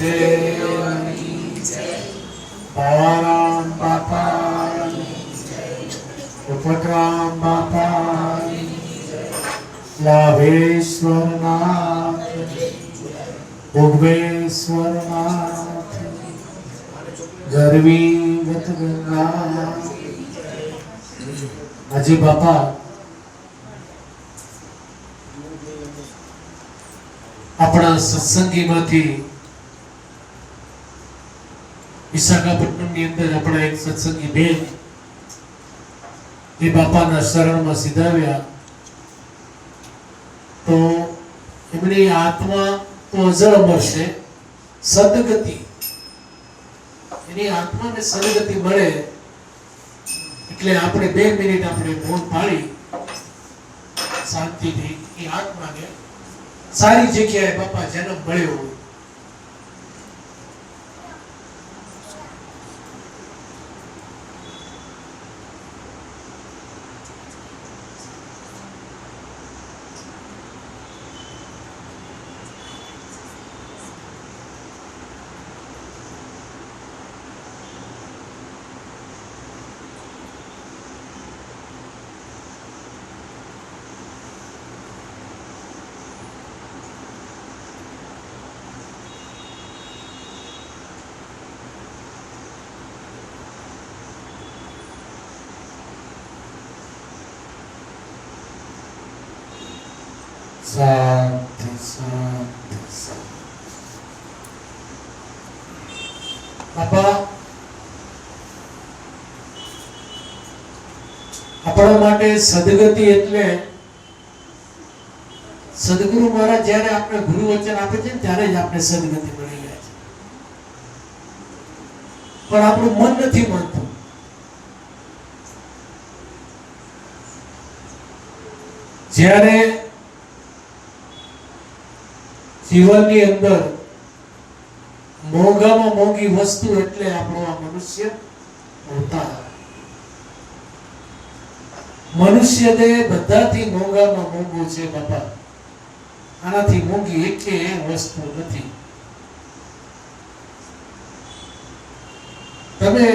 દેવની જય, બાળારામ બાપાની જય, ઉપતરામ બાપાની જય, લાભેશ્વર નાથની જય, ભોગવેશ્વર નાથની, ગરવી ગત ગંગા. આજે બાપા આપણા સત્સંગીમાંથી વિશાખાપટ્ટનમની અંદર આપણા એક સત્સંગી બેન એ બાપાના શરણમાં સિધાવ્યા તો એમની આત્મા તો અજર અમર છે, સદગતિ, એની આત્માને સદગતિ મળે એટલે આપણે 2 મિનિટ આપણે મૌન પાડી શાંતિથી એ આત્માને સારી જગ્યાએ બાપા જન્મ મળ્યો. શાંતિ શાંતિ શાંતિ. બાપા આપણા માટે સદગતિ એટલે સદગુરુ મહારાજ જ્યારે આપણે ગુરુ વચન આપે છે ત્યારે જ આપણે સદગતિ મળી જાય છે, પણ આપણું મન નથી માનતું. જ્યારે જીવનની અંદર મોંઘામાં મોંઘી વસ્તુ એટલે આપણો આ મનુષ્ય અવતાર. મનુષ્ય દેહ બધાથી મોંઘામાં મોંઘું છે બાપા, આનાથી મોંઘી એકે વસ્તુ નથી. તમે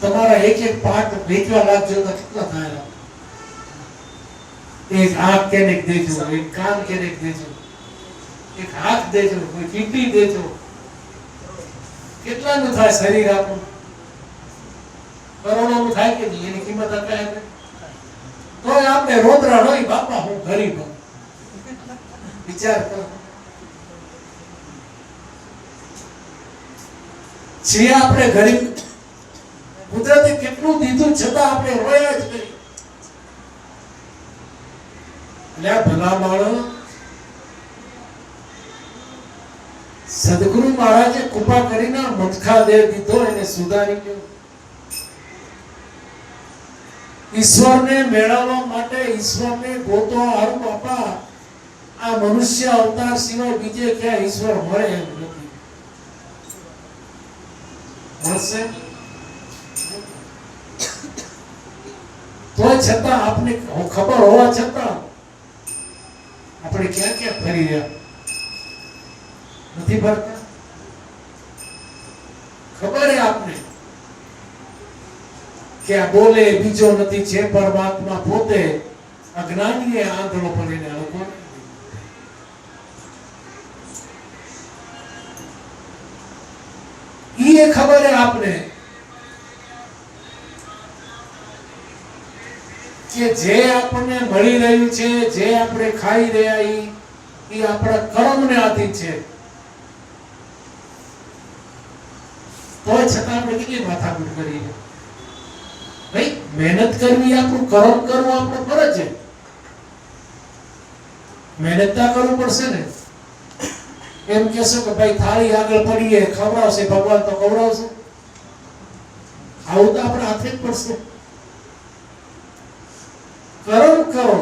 તમારા એક પાર્ટ વેચવા લાગજો તો કેટલા થાય? એક આંખ કેને દેજો, એક કાન કેને દેજો, એક હાથ દેજો, કોઈ કિડની દેજો, કેટલાનું થાય શરીર આપણું? કરોડોનું થાય કે નહીં? એની કિંમત અપાય તો આપણે રોદરા નહીં બાપા હું ગરીબ. વિચાર કરો, જે આપણે ગરીબ, કુદરતે કેટલું દીધું છતાં આપણે રોયા જ નહીં. ભલા માણસ સદગુરુ મહારાજે કૃપા કરીને મટખા દે દીધો, એને સુધારી ગયો. ઈશ્વરને મેળવવા માટે, ઈશ્વરને ગોતવા હારું બાપા આ મનુષ્ય અવતાર સિવાય બીજે ક્યાં ઈશ્વર મળે એમ નથી. મળશે તો છતાં આપને ખબર હોવા છતાં આપણે ક્યાં ક્યાં ફરી રહ્યા નથી ફરતા? ખબર હે આપને કે આ બોલે બીજો નથી, છે પરમાત્મા પોતે. અજ્ઞાનીએ આંધળો પડીને લોકો ઈ ખબર હે આપને કે જે આપણને મળી રહ્યું છે, જે આપણે ખાઈ રહ્યા એ આપણા કર્મને આધીન છે. તો છતાં આપણે કેટલી માથાકૂટ કરીએ? ભાઈ મહેનત કરવી, આપણું કર્મ કરવું આપણો ફરજ છે. મહેનત ના કરવું પડશે ને. એમ કહેશો કે ભાઈ થાળી આગળ પડીએ, ખવડાવશે ભગવાન તો ખવડાવશે, આવું તો આપણે હાથે જ પડશે. કર્મ કરો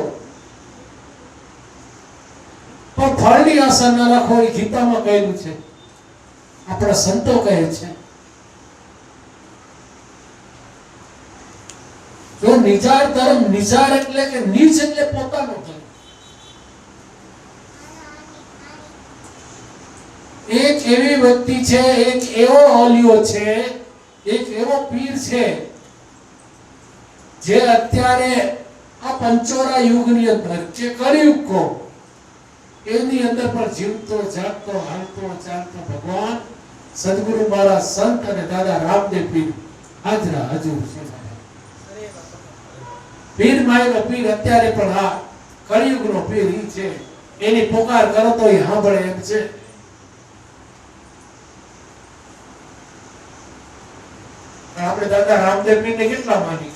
પણ ફળની આશા ન રાખો, એ ગીતામાં કહેલું છે, આપણા સંતો કહે છે. જો નિજાર ધર્મ, નિજાર એટલે કે નીચ એટલે પોતાનો ધર્મ. એક એવી વ્યક્તિ છે, એક એવો ઓલિયો છે, એક એવો પીર છે જે અત્યારે આ પંચોરા યુગની અંદર જે કળિયુગ કહો એની અંદર પણ જીવતો જાગતો હાલતો ચાલતો ભગવાન સદગુરુ મારા સંત અને દાદા રામદેવ પીર હાજરા હજુર છે. પીર માયનો પીર અત્યારે પણ આ કળિયુગનો પીર ઈ છે. એની પોકાર કરો તો એ સાંભળે એમ છે. આપણે દાદા રામદેવ પીરને કેટલા માની?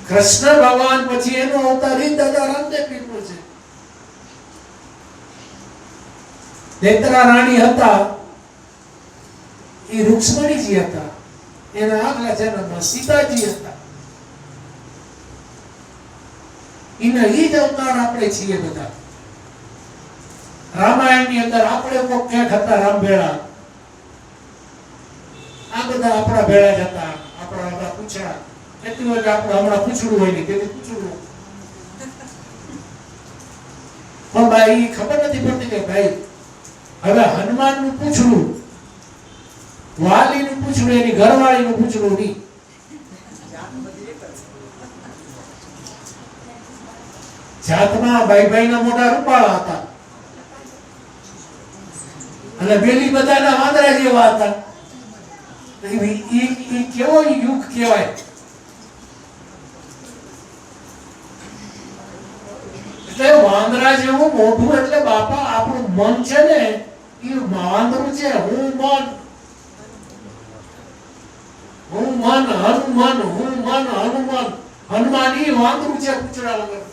કૃષ્ણ ભગવાન પછી એનો અવતાર ઈ દાદા રામદેવ પીરનો છે. નેત્રા રાણી હતા એ રૂક્ષ્મણીજી હતા. એના આગલા જન્મમાં સીતાજી હતા. એના ઈ જ અવતાર આપણે છીએ બધા. રામાયણની અંદર આપણે કોક ક્યાંક હતા રામભેળા. આ બધા આપણા ભેળા જ હતા. આપણા પૂછડા એટલી હોય કે આપણે હમણાં પૂછડું હોય નહીં તેથી પૂછડું. પણ ભાઈ ખબર નથી પડતી કે ભાઈ હવે હનુમાનનું પૂછડું, વાલીનું પૂછડું, એની ઘરવાળીનું પૂછડું નહીં. જાતમાં ભાઈ મોટા રૂપાળા હતા અને બેલી બધાના વાંદરા જેવા હતા. ઈ કેવો યુગ કહેવાય. એટલે વાંદરા જેવું મોઢું એટલે બાપા આપણું મન છે ને એ વાંદરું છે. હું મન હનુમાન, હનુમાન ઈ વાંદરું છે પૂછડા વગર.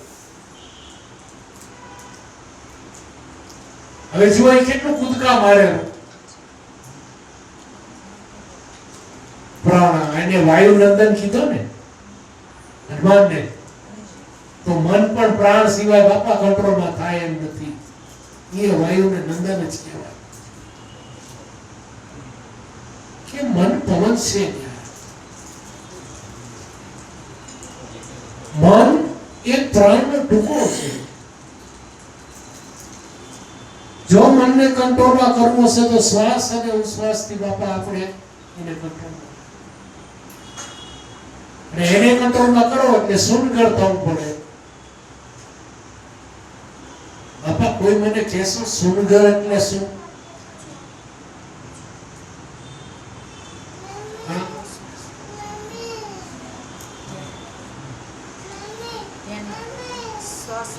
હવે જુઓ એ કેટલું કૂદકા મારેલું. પ્રાણ એને વાયુનંદન કીધો ને હનુમાનને, તો મન પણ પ્રાણ સિવાય બાપા કંટ્રોલમાં થાય એમ નથી. એ વાયુને નંદન જ કહેવાય. કે મન પવન છે. મન એ ત્રણનો ટુકડો છે. જો મનને કંટ્રોલમાં કરવો છે તો શ્વાસ અને ઉશ્વાસથી બાપા આપણે એને કંટ્રોલમાં, અને એને કંટ્રોલમાં કરો એટલે સુનગર થવું પડે. બાપા કોઈ મને કહેશો સુનગર એટલે શું?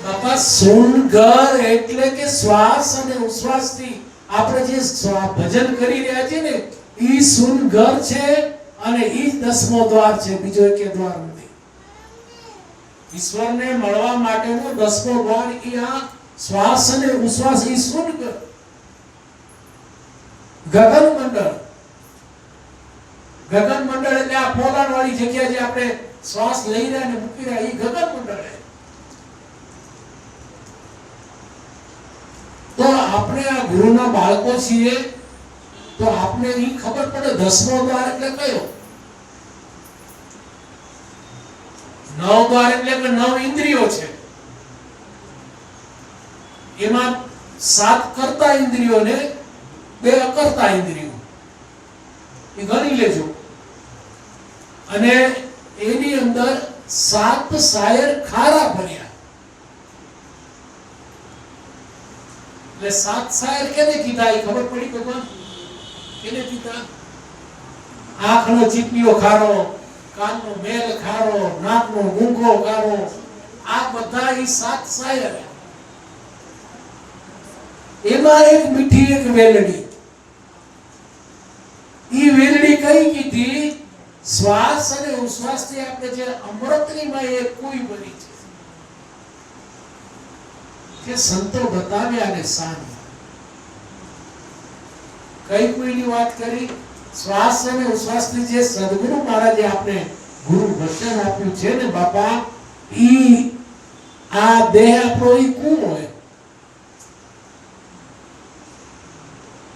બાપા સુનગર એટલે કે શ્વાસ અને ઉશ્વાસથી આપણે જે ભજન કરી રહ્યા છીએ ને ઈ સુનગર છે અને ઈ 10મો દ્વાર છે. બીજો એક દ્વાર નથી. ઈશ્વરને મળવા માટેનો 10મો દ્વાર ઈ આ શ્વાસ અને ઉશ્વાસ. ઈ સુનગર ગગન મંડળ. ગગન મંડળ એટલે આ પોલાણ વાળી જગ્યા જે આપણે શ્વાસ લઈ રહ્યા અને મૂકી રહ્યા ઈ ગગન મંડળ છે. તો આપણે આ ગુરુના બાળકો છીએ તો આપણે ઈ ખબર પડે 10મો દ્વાર એટલે કયો? 9 દ્વાર એટલે કે 9 ઇન્દ્રિયો છે. એમાં 7 કરતા ઇન્દ્રિયો ને 2 અકર્તા ઇન્દ્રિયો. એ ગણી લેજો. અને એની અંદર 7 શાયર ખારા ભર્યા. એટલે 7 શાયર કેને કીધા એ ખબર પડી ભગવાન? કેને કીધા? આંખનો ચીપિયો ખારો, કાનનો મેલ ખારો, નાકનો ગુંગો ખારો. આ બધા ઈ 7 શાયર. એમાં એક મીઠી એક વેલડી. ઈ વેલડી કઈ કીધી? શ્વાસ અને ઉશ્વાસથી આપણે જે અમૃતની માં એક કોઈ બની છે કે સંતો બતાવ્યા ને સાન. કઈ કોઈની વાત કરી? શ્વાસ અને ઉશ્વાસથી જે સદગુરુ મહારાજે આપણે ગુરુ વચન આપ્યું છે ને બાપા, ઈ આ દેહ આપણો ઈ કું હોય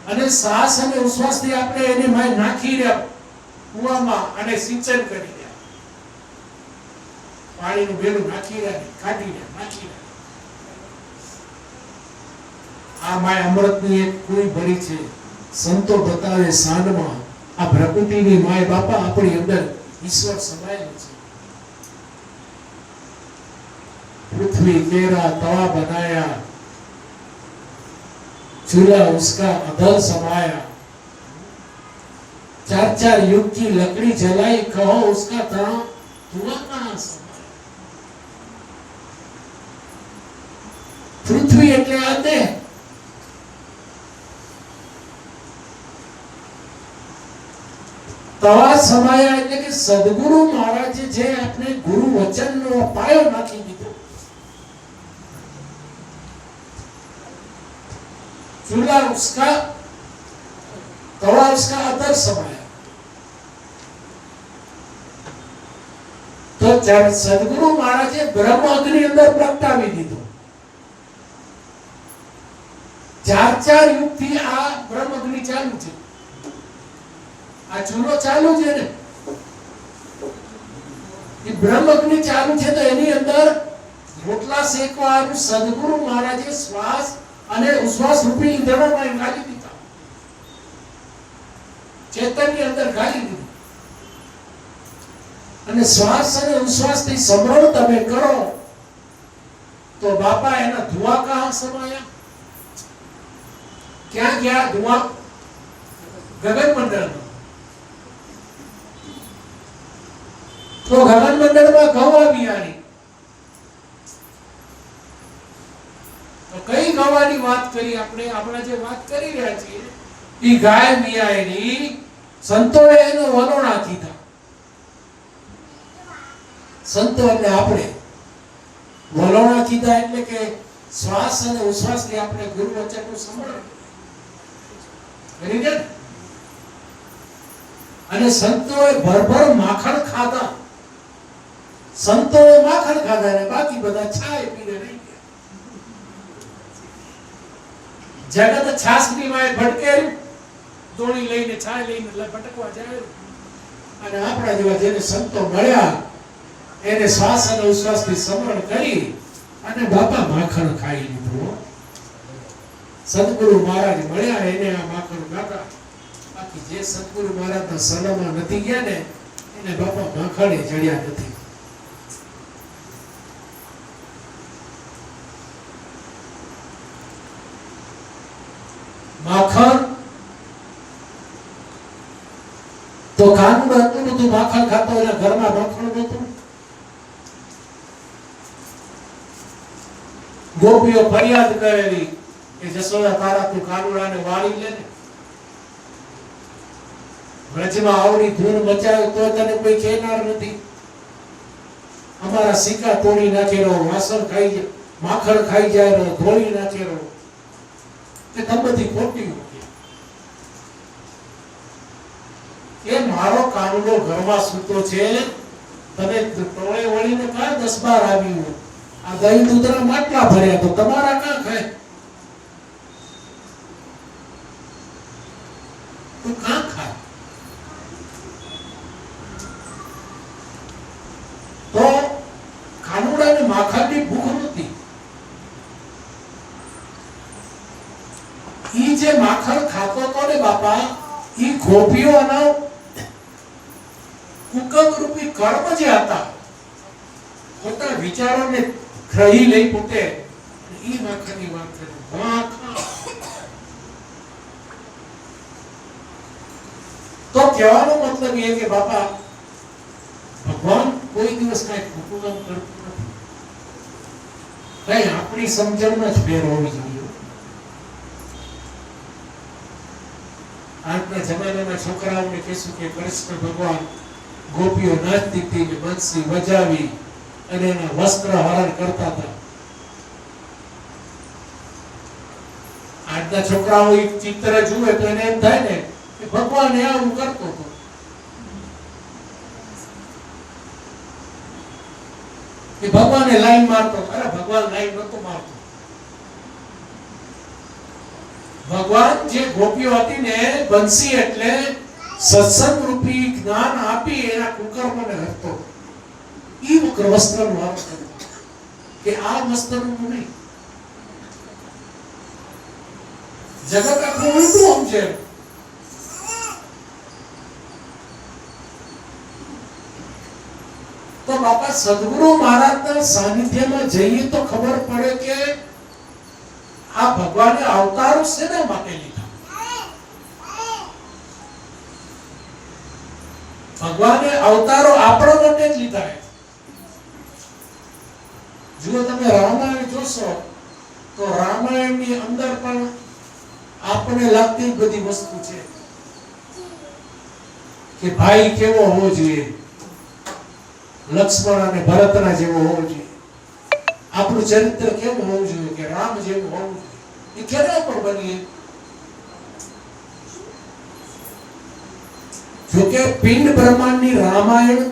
અને શ્વાસ અને ઉશ્વાસથી આપણે એને માં નાખી રહ્યા કુવામાં અને સિંચન કરી રહ્યા. પાણીનું બેલું નાખી રહ્યા, કાઢી રહ્યા, નાખી રહ્યા. આ માય અમૃતની એક કોઈ ભરી છે, સંતો બતાવે સાંજમાં, આ પ્રકૃતિની માય બાપા આપણી અંદર ઈશ્વર સમાયેલું છે। पृथ्वी तेरा तवा बनाया, चूल्हा उसका अधर समाया, 4-4 युग की लकड़ी जलाई, कहो उसका धुआं कहां समाया। पृथ्वी એટલે આ દેહ, તવા સમાયા એટલે કે સદગુરુ મહારાજે જે આપણે ગુરુ વચનનો પાયો નાખી દીધો। चूल्हा उसका तवा उसका अदर समाया, तो सदगुरु महाराजे ब्रह्म अग्नि अंदर प्रगटावी दीधो। 4-4 युग थी आ ब्रह्म अग्नि चालू छे, आ चूल्हो चालू छे ने, ये ब्रह्म अग्नि चालू छे, तो एनी अंदर रोटला सेकवानुं सदगुरु महाराजे श्वास અને ઉશ્વાસ રૂપી ઈંધણોમાં ગાળી દીધા, ચેતનની અંદર ગાળી દીધું। અને શ્વાસ અને ઉશ્વાસથી સમરણ તમે કરો તો બાપા એના ધુઆ કહાં સમાયા, ક્યાં ગયા ધુઆ? ગગન મંડળમાં। તો ગગન મંડળમાં ગવા બિયાણી, તો કઈ ગવાની વાત કરી આપણે? આપણે જે વાત કરી રહ્યા છીએ ઈ ગાય મિયાએની સંતોએ એનો વલોણા કીધા। સંતો એટલે આપણે વલોણા કીધા એટલે કે શ્વાસ અને ઉશ્વાસથી આપણે ગુરુ વચનનું સમરણ કરી દે। અને સંતોએ ભરભર માખણ ખાધા, સંતોએ માખણ ખાધા ને બાકી બધા છાય પીને રહી ગયા। जगत छासनी माय भटकेल, दोणी लईने छाय लईने भटकवा जाय। અને આપણા જેવા જેને સંતો મળ્યા એને શ્વાસ અને ઉશ્વાસથી સમરણ કરી અને બાપા માખણ ખાઈ લીધું। સદગુરુ મહારાજ મળ્યા એને આ માખણ ખાધા, બાકી જે સદગુરુ મહારાજના શરણમાં નથી ગયા ને એને બાપા માખણે જડ્યા નથી। માખણ તો કાનૂન હતું બધું, માખણ ખાતો એટલે ઘરમાં માખણ નહોતું। ગોપીઓ ફરિયાદ કરેલી કે જશોદા તારા તું કાનુડાને વાળી લે ને, વ્રજમાં આવડી ધૂન મચાવે તો તને કોઈ કહેનાર નથી। અમારા સિક્કા તોડી નાખેલો, વાસણ ખાઈ જાય, માખણ ખાઈ જાય, ધોળી નાખેલો, કે દંપતી ખોટી કે મારો કાનુડો ઘરમાં સૂતો છે, તમે ટોળે વળીને કા 10-12 આવ્યું, આ દહીં દૂધના માટલા ભર્યા તો તમારા કા ખાય, તો કા ખાય? તો કાનુડાને માખણની ભૂખ નહોતી। ઈ જે માખણ ખાતો તો ને બાપા, ઈ ગોપીઓના કુકમ રૂપી કર્મ જે હતા, પોતાના વિચારોને ગ્રહી લઈ પોતે ઈ માખણની વાત કરી। તો કહેવાનો મતલબ એ કે બાપા ભગવાન કોઈ દિવસ કઈ ખોટું કામ કરતું નથી, કઈ આપણી સમજણમાં જ ફેર હોવી જોઈએ। આજના જમાનામાં છોકરાઓને કહેશું કે કૃષ્ણ ભગવાન ગોપીઓ નાચતી હતી કે બંસી વજાવી અને એના વસ્ત્ર હરણ કરતા હતા। આજના છોકરાઓ એક ચિત્ર જુએ તો એને એમ થાય ને કે ભગવાન આવું કરતો હતો, કે ભગવાને લાઈન મારતો। અરે ભગવાન લાઈન નતો મારતો, ભગવાન જે ગોપીઓ હતી ને બંસી એટલે સત્સંગ રૂપી જ્ઞાન આપી એના કુકર્મને હરતો। ઈ વસ્ત્રનું હરણ કરતો કે આ વસ્ત્રનું નહીં। જગત આખું ઉલટું સમજે. તો બાપા સદગુરુ મહારાજના સાનિધ્યમાં જઈએ તો ખબર પડે કે આ ભગવાને અવતારો શેના માટે લીધા. ભગવાને અવતારો આપણા માટે જ લીધા. જો તમે રામાયણ જોશો તો રામાયણની અંદર પણ આપણે લાગતી બધી વસ્તુ છે કે ભાઈ કેવો હોવો જોઈએ, લક્ષ્મણ અને ભરતના જેવો હોવો જોઈએ, આપણું ચરિત્ર કેવું હોવું જોઈએ કે રામ જેવું હોવું જોઈએ. એ કેના પર બનીએ? જોકે પિંડ બ્રહ્માંડની રામાયણ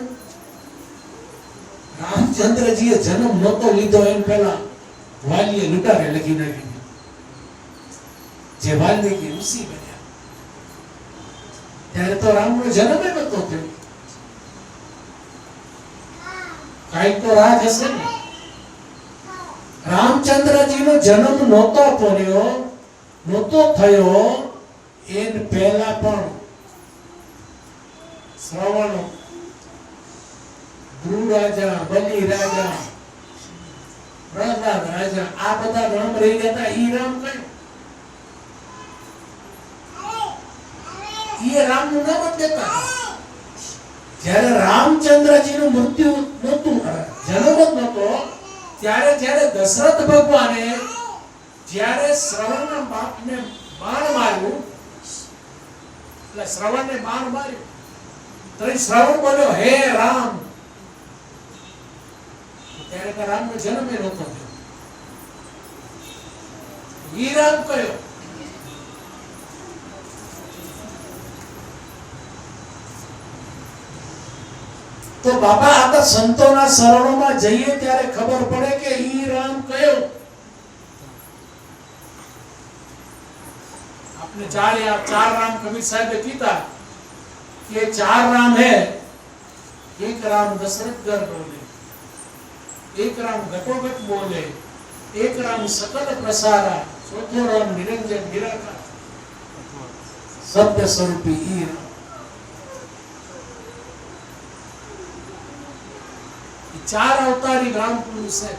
રામચંદ્રજીએ જન્મ નહોતો લીધો એમ પહેલા વાલીએ લૂંટારે લખી નાખી, જે વાલ્મીકી ઋષિ બન્યા ત્યારે તો રામનો જન્મ જ નહોતો થયો. કાંઈક તો રાજ હશે ને. રામચંદ્રજીનો જન્મ નહોતો થયો એન પહેલા પણ શ્રવણ, ધ્રુવ રાજા, બલિ રાજા, પ્રહલાદ રાજા, આ બધા રામ રહી ગયા હતા. ઈ રામ કયો? ઈ રામનું નામ જ દેતા. જ્યારે રામચંદ્રજીનું મૃત્યુ નહોતું, જન્મ જ નહોતો, ત્યારે જ્યારે દશરથ ભગવાને જ્યારે શ્રવણના બાપને બાણ માર્યું, એટલે શ્રવણને બાણ માર્યું તો શ્રવણ બોલ્યો હે રામ, ત્યારે તો રામનો જન્મ એ નહોતો થયો. ઈ રામ કયો? તો બાબા આ તો સંતોના શરણોમાં જઈએ ત્યારે ખબર પડે કે ઈ રામ કયો. आपने चार राम कबीर साहब ने कीता कि 4 राम है. एक राम दशरथ घर बोले, एक राम घटोघट बोले, एक राम सकल प्रसारा, चौथो राम निरंजन निराकार, सत्य स्वरूपी ई राम. 4 अवतारी राम पुरुष है.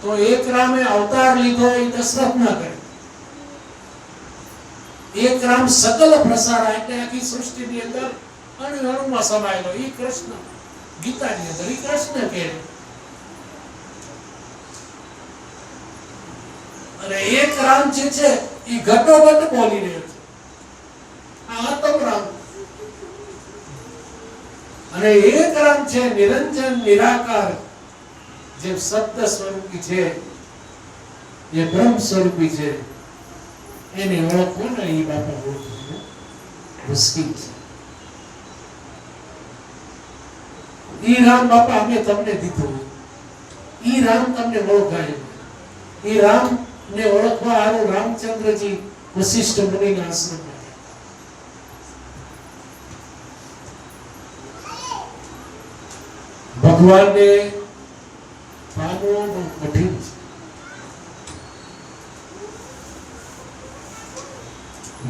तो एक रामे अवतार लीधो એ દશરથ ના કરે. એક રામ સકલ પ્રસારા એટલે આખી સૃષ્ટિની અંદર અણુમાં સમાયેલો ઈ કૃષ્ણ. ગીતાની અંદર ઈ કૃષ્ણ કહે. અને એક રામ જે છે ઈ ઘટોઘટ બોલી રહ્યો છે, આ આત્મ રામ. અને એક રામ છે નિરંજન નિરાકાર, જે સત્ય સ્વરૂપી છે, જે બ્રહ્મ સ્વરૂપી છે, એને ઓળખવો ને એ બાપા ઓળખવું મુશ્કેલ છે. ઈ રામ બાપા અમે તમને દીધું, ઈ રામ તમને ઓળખાય. ઈ રામ ને ઓળખવા હારું રામચંદ્રજી વશિષ્ઠ મુનિના આશ્રમ ભગવાનને પામવું કઠિન છે.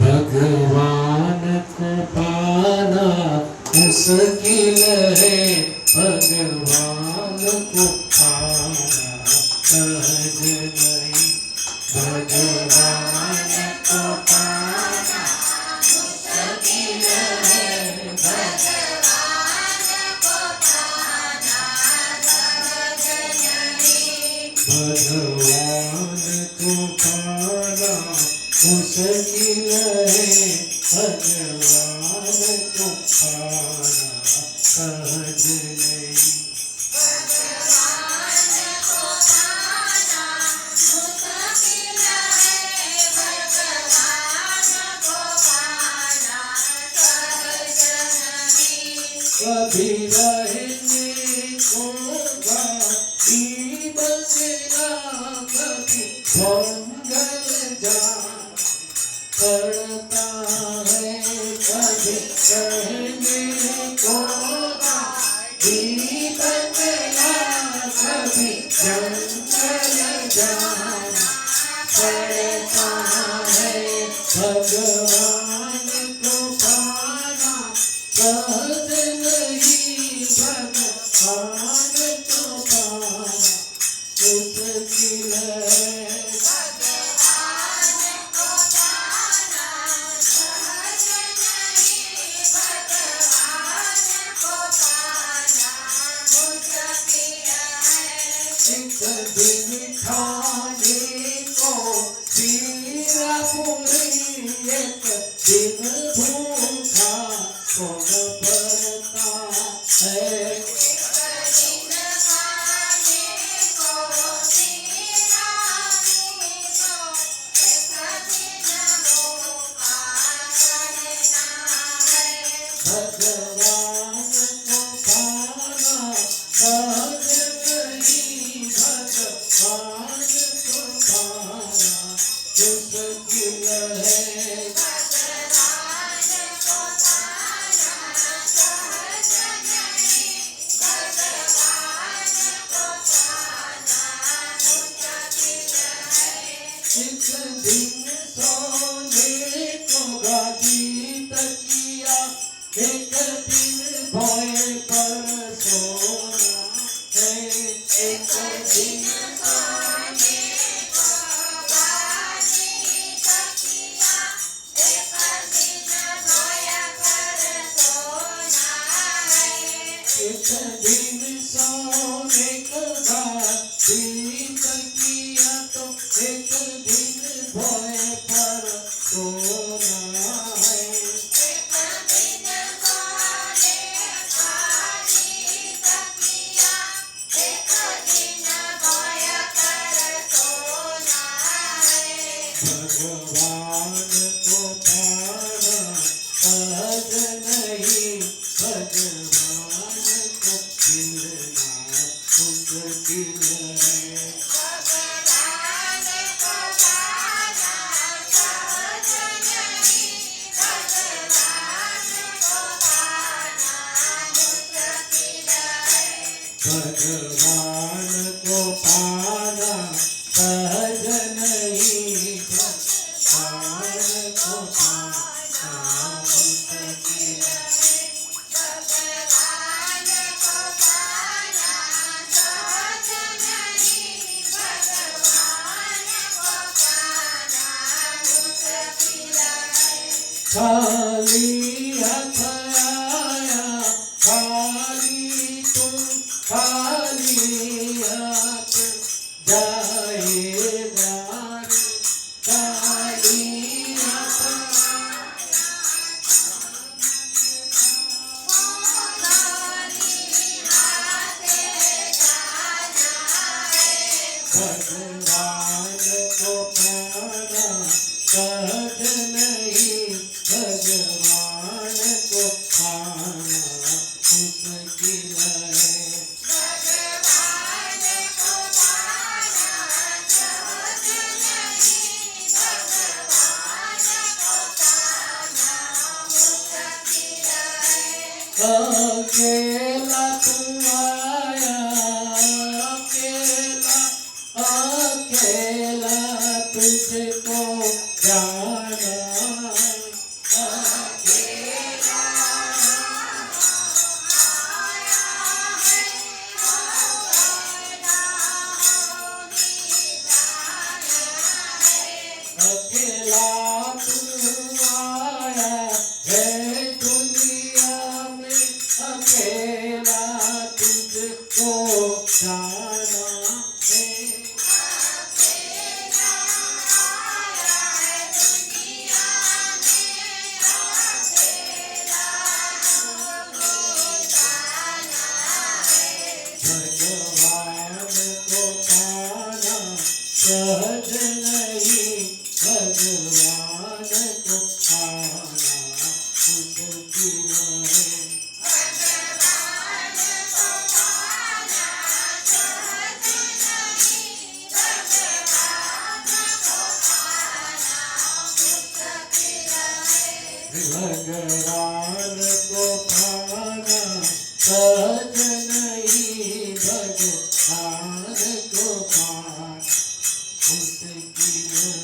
भगवान को पाना मुश्किल है, भगवान को पाना सहज नहीं. भगवान को पाना मुश्किल है, भगवान को पाना सहज नहीं. भगवान को पाना मुश्किल है, भगवान को पाना सहज नहीं. भगवान को पाना मुश्किल है, भगवान को पाना सहज नहीं. कभी रहने को घाटी बंगला, कभी मंगल जा पड़ता है, कभी कहने को दीपकला, कभी जंगल जाना पड़ता है। भगवान को पाना सहज नहीं, भगवान को पाना मुश्किल है। एक दिन खाने को पीरा पूरी, एक दिन भूखा कौन पड़ता है। भगवान को पाना सहज नहीं, भगवान को पाना मुश्किल है। एक दिन सोने को गादी तकिया, एक दिन भोए पर सोना है। एक दिन एक दिन सोने को गादी तकिया, तो एक दिन भोए पर सोना है। भगवान को पाना सहज नहीं, भगवान को मिलना मुश्किल है। भगवान को पाना सहज नहीं, भगवान को पाना मुश्किल है। खाली हाथ आया, खाली तुम खाली हाथ जाएगा रे। खाली हाथ भगवान को पाना सहज नहीं, भगवान को पाना मुश्किल है। अकेला तू आया, अकेला अकेला तुझको जाना है। अकेला तू आया है दुनिया में, अकेला तुझको जाना है। भगवान को पाना सहज नहीं, भगवान को पाना मुश्किल है। भगवान को पाना सहज नहीं, भगवान को पाना मुश्किल है।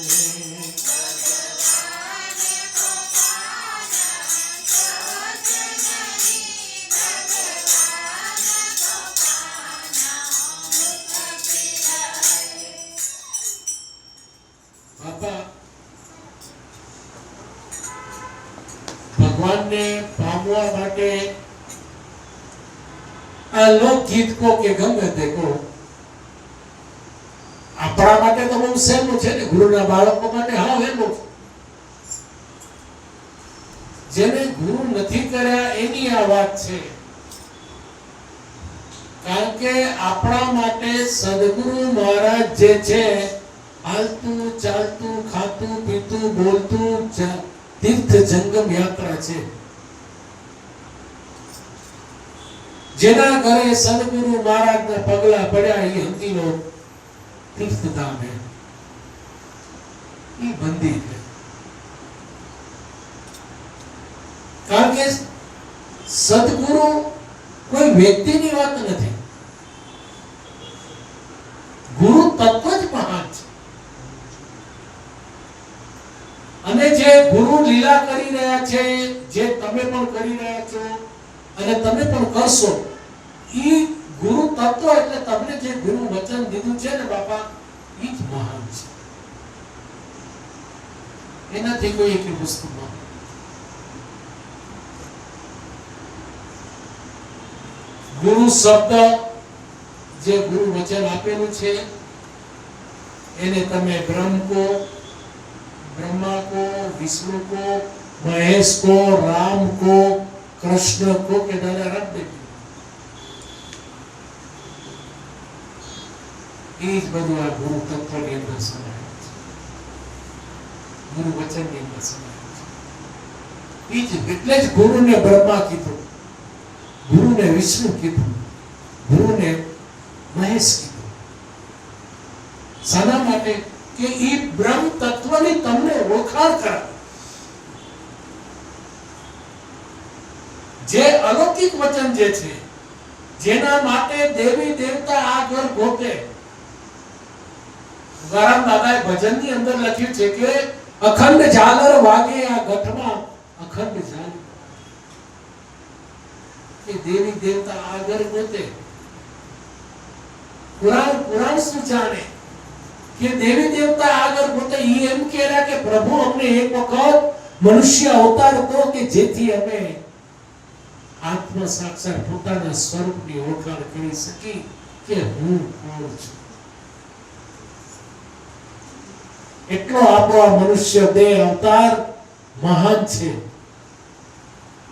જ્ઞાનને પામવા માટે આ લોકગીત કો કે ગમે તે કો આપણા માટે તો બહુ સહેલું છે ને, ગુરુના બાળકો માટે હા વહેલું છે. જેને ગુરુ નથી કર્યા એની આ વાત છે. કારણ કે આપણા માટે સદગુરુ મહારાજ જે છે, હાલતું ચાલતું ખાતું પીતું બોલતું તીર્થ જંગમ યાત્રા છે. જેના ઘરે સદગુરુ મહારાજના પગલા પડ્યા એ હંતીનો તીર્થધામ છે, એ મંદિર છે. કારણ કે સદગુરુ કોઈ વ્યક્તિની વાત નથી, ગુરુ તત્વ જ મહાન છે. અને જે ગુરુ લીલા કરી રહ્યા છે, જે તમે પણ કરી રહ્યા છો અને તમે પણ કરશો, ઈ ગુરુ તત્વ એટલે તમને જે ગુરુ વચન દીધું છે ને બાપા, ઈ જ મહાન છે. એનાથી કોઈ એક વસ્તુ ન. ગુરુ શબ્દ જે ગુરુ વચન આપેલું છે એને તમે બ્રહ્મ કો, ब्रह्मा को, विष्णु को, महेश को, राम को, कृष्ण को के दादा रख देती. इस બધું આ ગુરુ તત્વની અંદર સમાયેલું છે, ગુરુ વચનની અંદર સમાયેલું છે. એટલે જ ગુરુને બ્રહ્મા કીધું, ગુરુને વિષ્ણુ કીધું, ગુરુને મહેશ કીધું. શાના માટે? કે ઈ બ્રહ્મ તત્વની તમને ઓળખાણ કરાવે. જે અલૌકિક વચન જે છે, જેના માટે દેવી દેવતા આગળ ગોતે. ગરમ દાદાએ ભજનની અંદર લખ્યું છે કે અખંડ ઝાલર વાગે આ ગઠમાં, અખંડ ઝાલર. કે દેવી દેવતા આગળ ગોતે. પુરાણ શું જાણે કે દેવી દેવતા આગળ પોતે એમ કહેલા કે પ્રભુ અમને એક વખત મનુષ્ય અવતાર દો કે જેથી અમે આત્મ સાક્ષાત પોતાના સ્વરૂપની ઓળખાણ કરી શકી કે હું કોણ છું. એટલો આપણો મનુષ્ય દેહ અવતાર મહાન છે,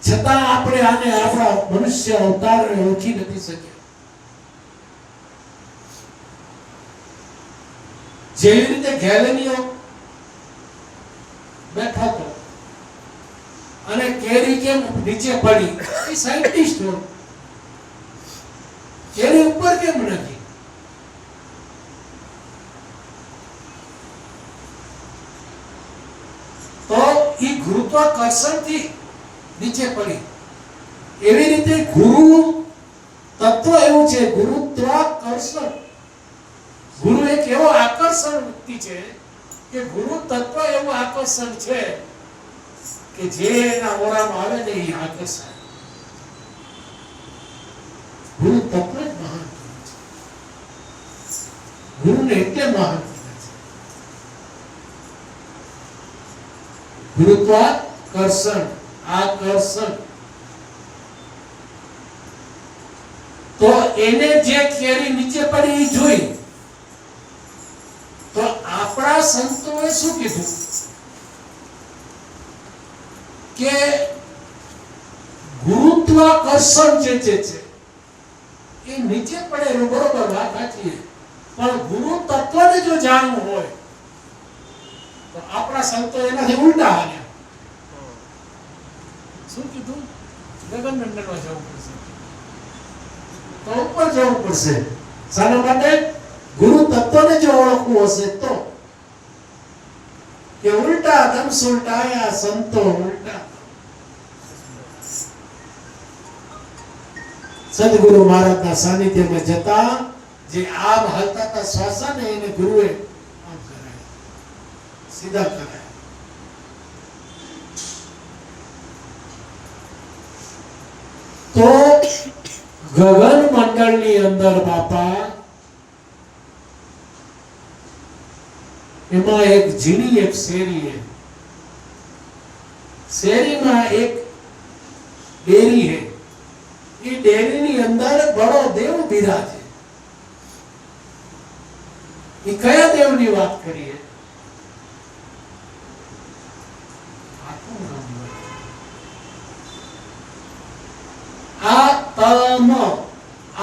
છતાં આપણે આને આપણા મનુષ્ય અવતારને ઓળખી નથી શક્યા. જેવી રીતે ગેલેલિયો બેઠો હતો અને કેરી કેમ નીચે પડી, એ સાયન્ટિસ્ટ હતો. કેરી ઉપર કેમ નથી? તો એ ગુરુત્વાકર્ષણથી નીચે પડી. એવી રીતે ગુરુ તત્વ એવું છે, ગુરુત્વાકર્ષણ. ગુરુ એક એવો આકર્ષણ વ્યક્તિ છે કે ગુરુ તત્વ એવું આકર્ષણ છે કે જે એના ઓળામાં આવે ને એ આકર્ષણ. ગુરુ તત્વ જ મહાન છે. ગુરુને એટલે મહાન છે. ગુરુત્વાકર્ષણ, આકર્ષણ. તો એને જે કેરી નીચે પડી એ જોઈ તો આપણા સંતોએ શું કીધું કે ગુરુત્વાકર્ષણ જે છે એ નીચે પડેલું બરોબર વાત સાચી, પણ ગુરુ તત્વને જો જાણવું હોય તો આપણા સંતો એનાથી ઉલટા હાલ્યા. શું કીધું? ગગન મંડળમાં જવું પડશે, તો ઉપર જવું પડશે. શાના માટે? ગુરુ તત્વને જો ઓળખવું હશે તો. કે ઉલટા દમ સુલટાયા સંતો ઉલટા. સદગુરુ મહારાજના સાનિધ્યમાં જતા જે આમ હાલતા હતા શ્વાસને એને ગુરુએ આમ કરાયા, સીધા કરાયા. તો ગગન મંડળની અંદર બાપા એમાં એક ઝીણી એક શેરી, શેરીમાં એક डेरी है, ये डेरी ની અંદર બડો દેવ બિરાજે. એ કયા દેવની વાત કરીએ?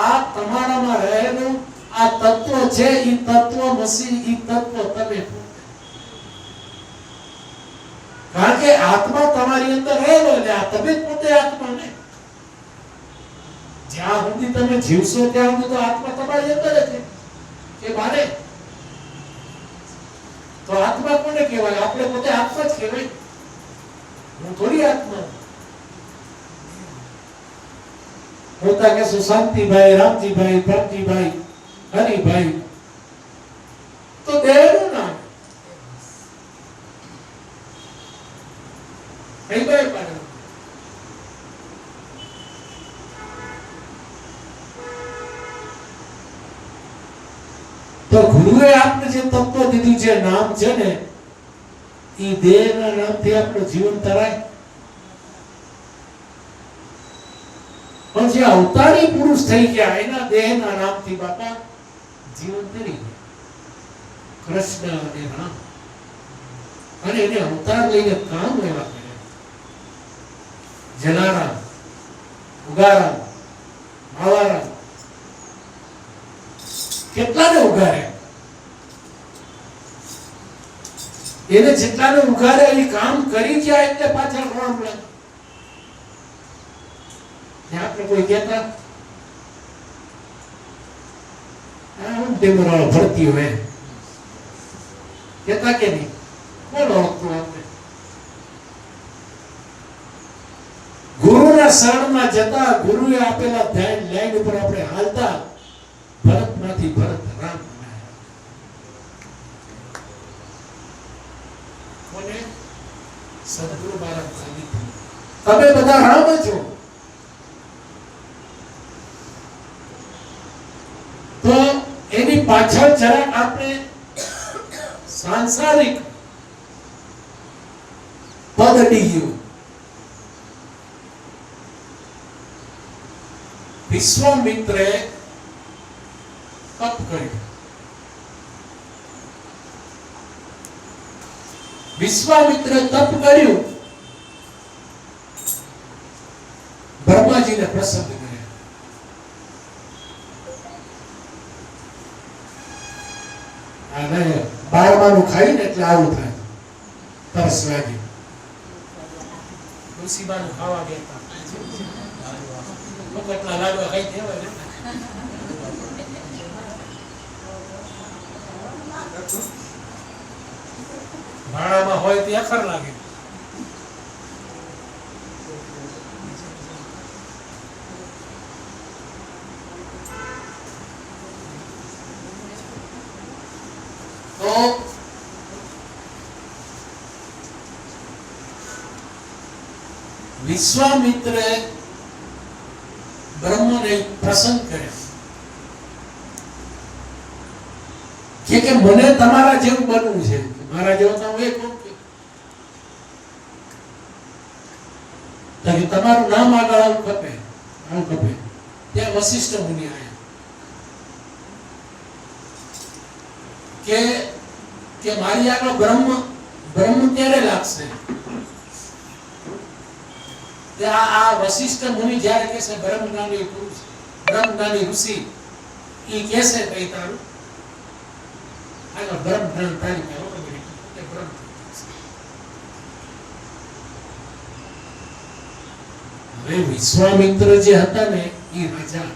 આ તમારામાં રહેલું આ તત્વ છે, એ તત્વ મસી, એ તત્વ તમે પોતે. કારણ કે આત્મા તમારી અંદર રહેલો એટલે આ તમે પોતે આત્મા ને. જ્યાં સુધી તમે જીવશો ત્યાં સુધી તો આત્મા તમારી અંદર જ છે. એ માને તો આત્મા કોને કહેવાય? આપણે પોતે આત્મા જ કહેવાય. હું થોડી આત્મા. પોતા કે સુશાંતિભાઈ, રામજીભાઈ, પ્રભજીભાઈ, હરિભાઈ તો દેવનું નામ. હરિભાઈ પાડે તો ગુરુએ આપને જે તત્વ દીધું છે, નામ છે ને, એ દેહના નામથી આપણું જીવન તરાય. પણ જે અવતારી પુરુષ થઈ ગયા એના દેહના નામથી બાપા જીવન તરી ગયા. કૃષ્ણ અને રામ. અને એને અવતાર લઈને કામ એવા કર્યા. જલારામ, ઉગારામ, માવારામ, કેટલાને ઉગાર્યા. એને જેટલાને ઉગાર્યા એ કામ કરી ગયા એટલે પાછળ રામ લાગ્યા. આપણે કોઈ કહેતા ભરતી હોય કહેતા કે નહીં? કોણ ઓળખતું આપણે? ગુરુના શરણમાં જતા, ગુરુએ આપેલા ધ્યાન લાઈન ઉપર આપણે હાલતા, ભરતમાંથી ભરત રામ બનાયા. કોને? સદગુરુ મહારાજ સાનિધ્ય. તમે બધા રામ છો. તો એની પાછળ જરાક આપણે સાંસારિક પદ અડી ગયું. વિશ્વામિત્રે તપ કર્યું. વિશ્વામિત્રે તપ કર્યું, બ્રહ્માજીને પ્રસન્ન કર્યા. અને 12માનું ખાઈને એટલે આવું થાય. તરસ લાગી. તુલસીબાનું ખાવા ગયા. કેટલા લાડવા ખાઈ દેવાય. ભાણામાં હોય તે અખર લાગે. તો વિશ્વામિત્રે બ્રહ્મને પ્રસન્ન કર્યા કે મને તમારા જેવું બનવું છે. મારા જેવો તો હું એક કે તમારું નામ આગળ આવું ખપે, આવું ખપે. ત્યાં વશિષ્ઠ મુનિ આવ્યા કે મારી આગળ બ્રહ્મ ક્યારે લાગશે? આ વશિષ્ઠ મુનિ જ્યારે કહેશે બ્રહ્મ જ્ઞાની પુરુષ, બ્રહ્મ જ્ઞાની ઋષિ, એ કહેશે કઈ તારું આગળ બ્રહ્મ જ્ઞાન તારી કે બ્રહ્મ. હવે વિશ્વામિત્ર જે હતા ને એ રાજા.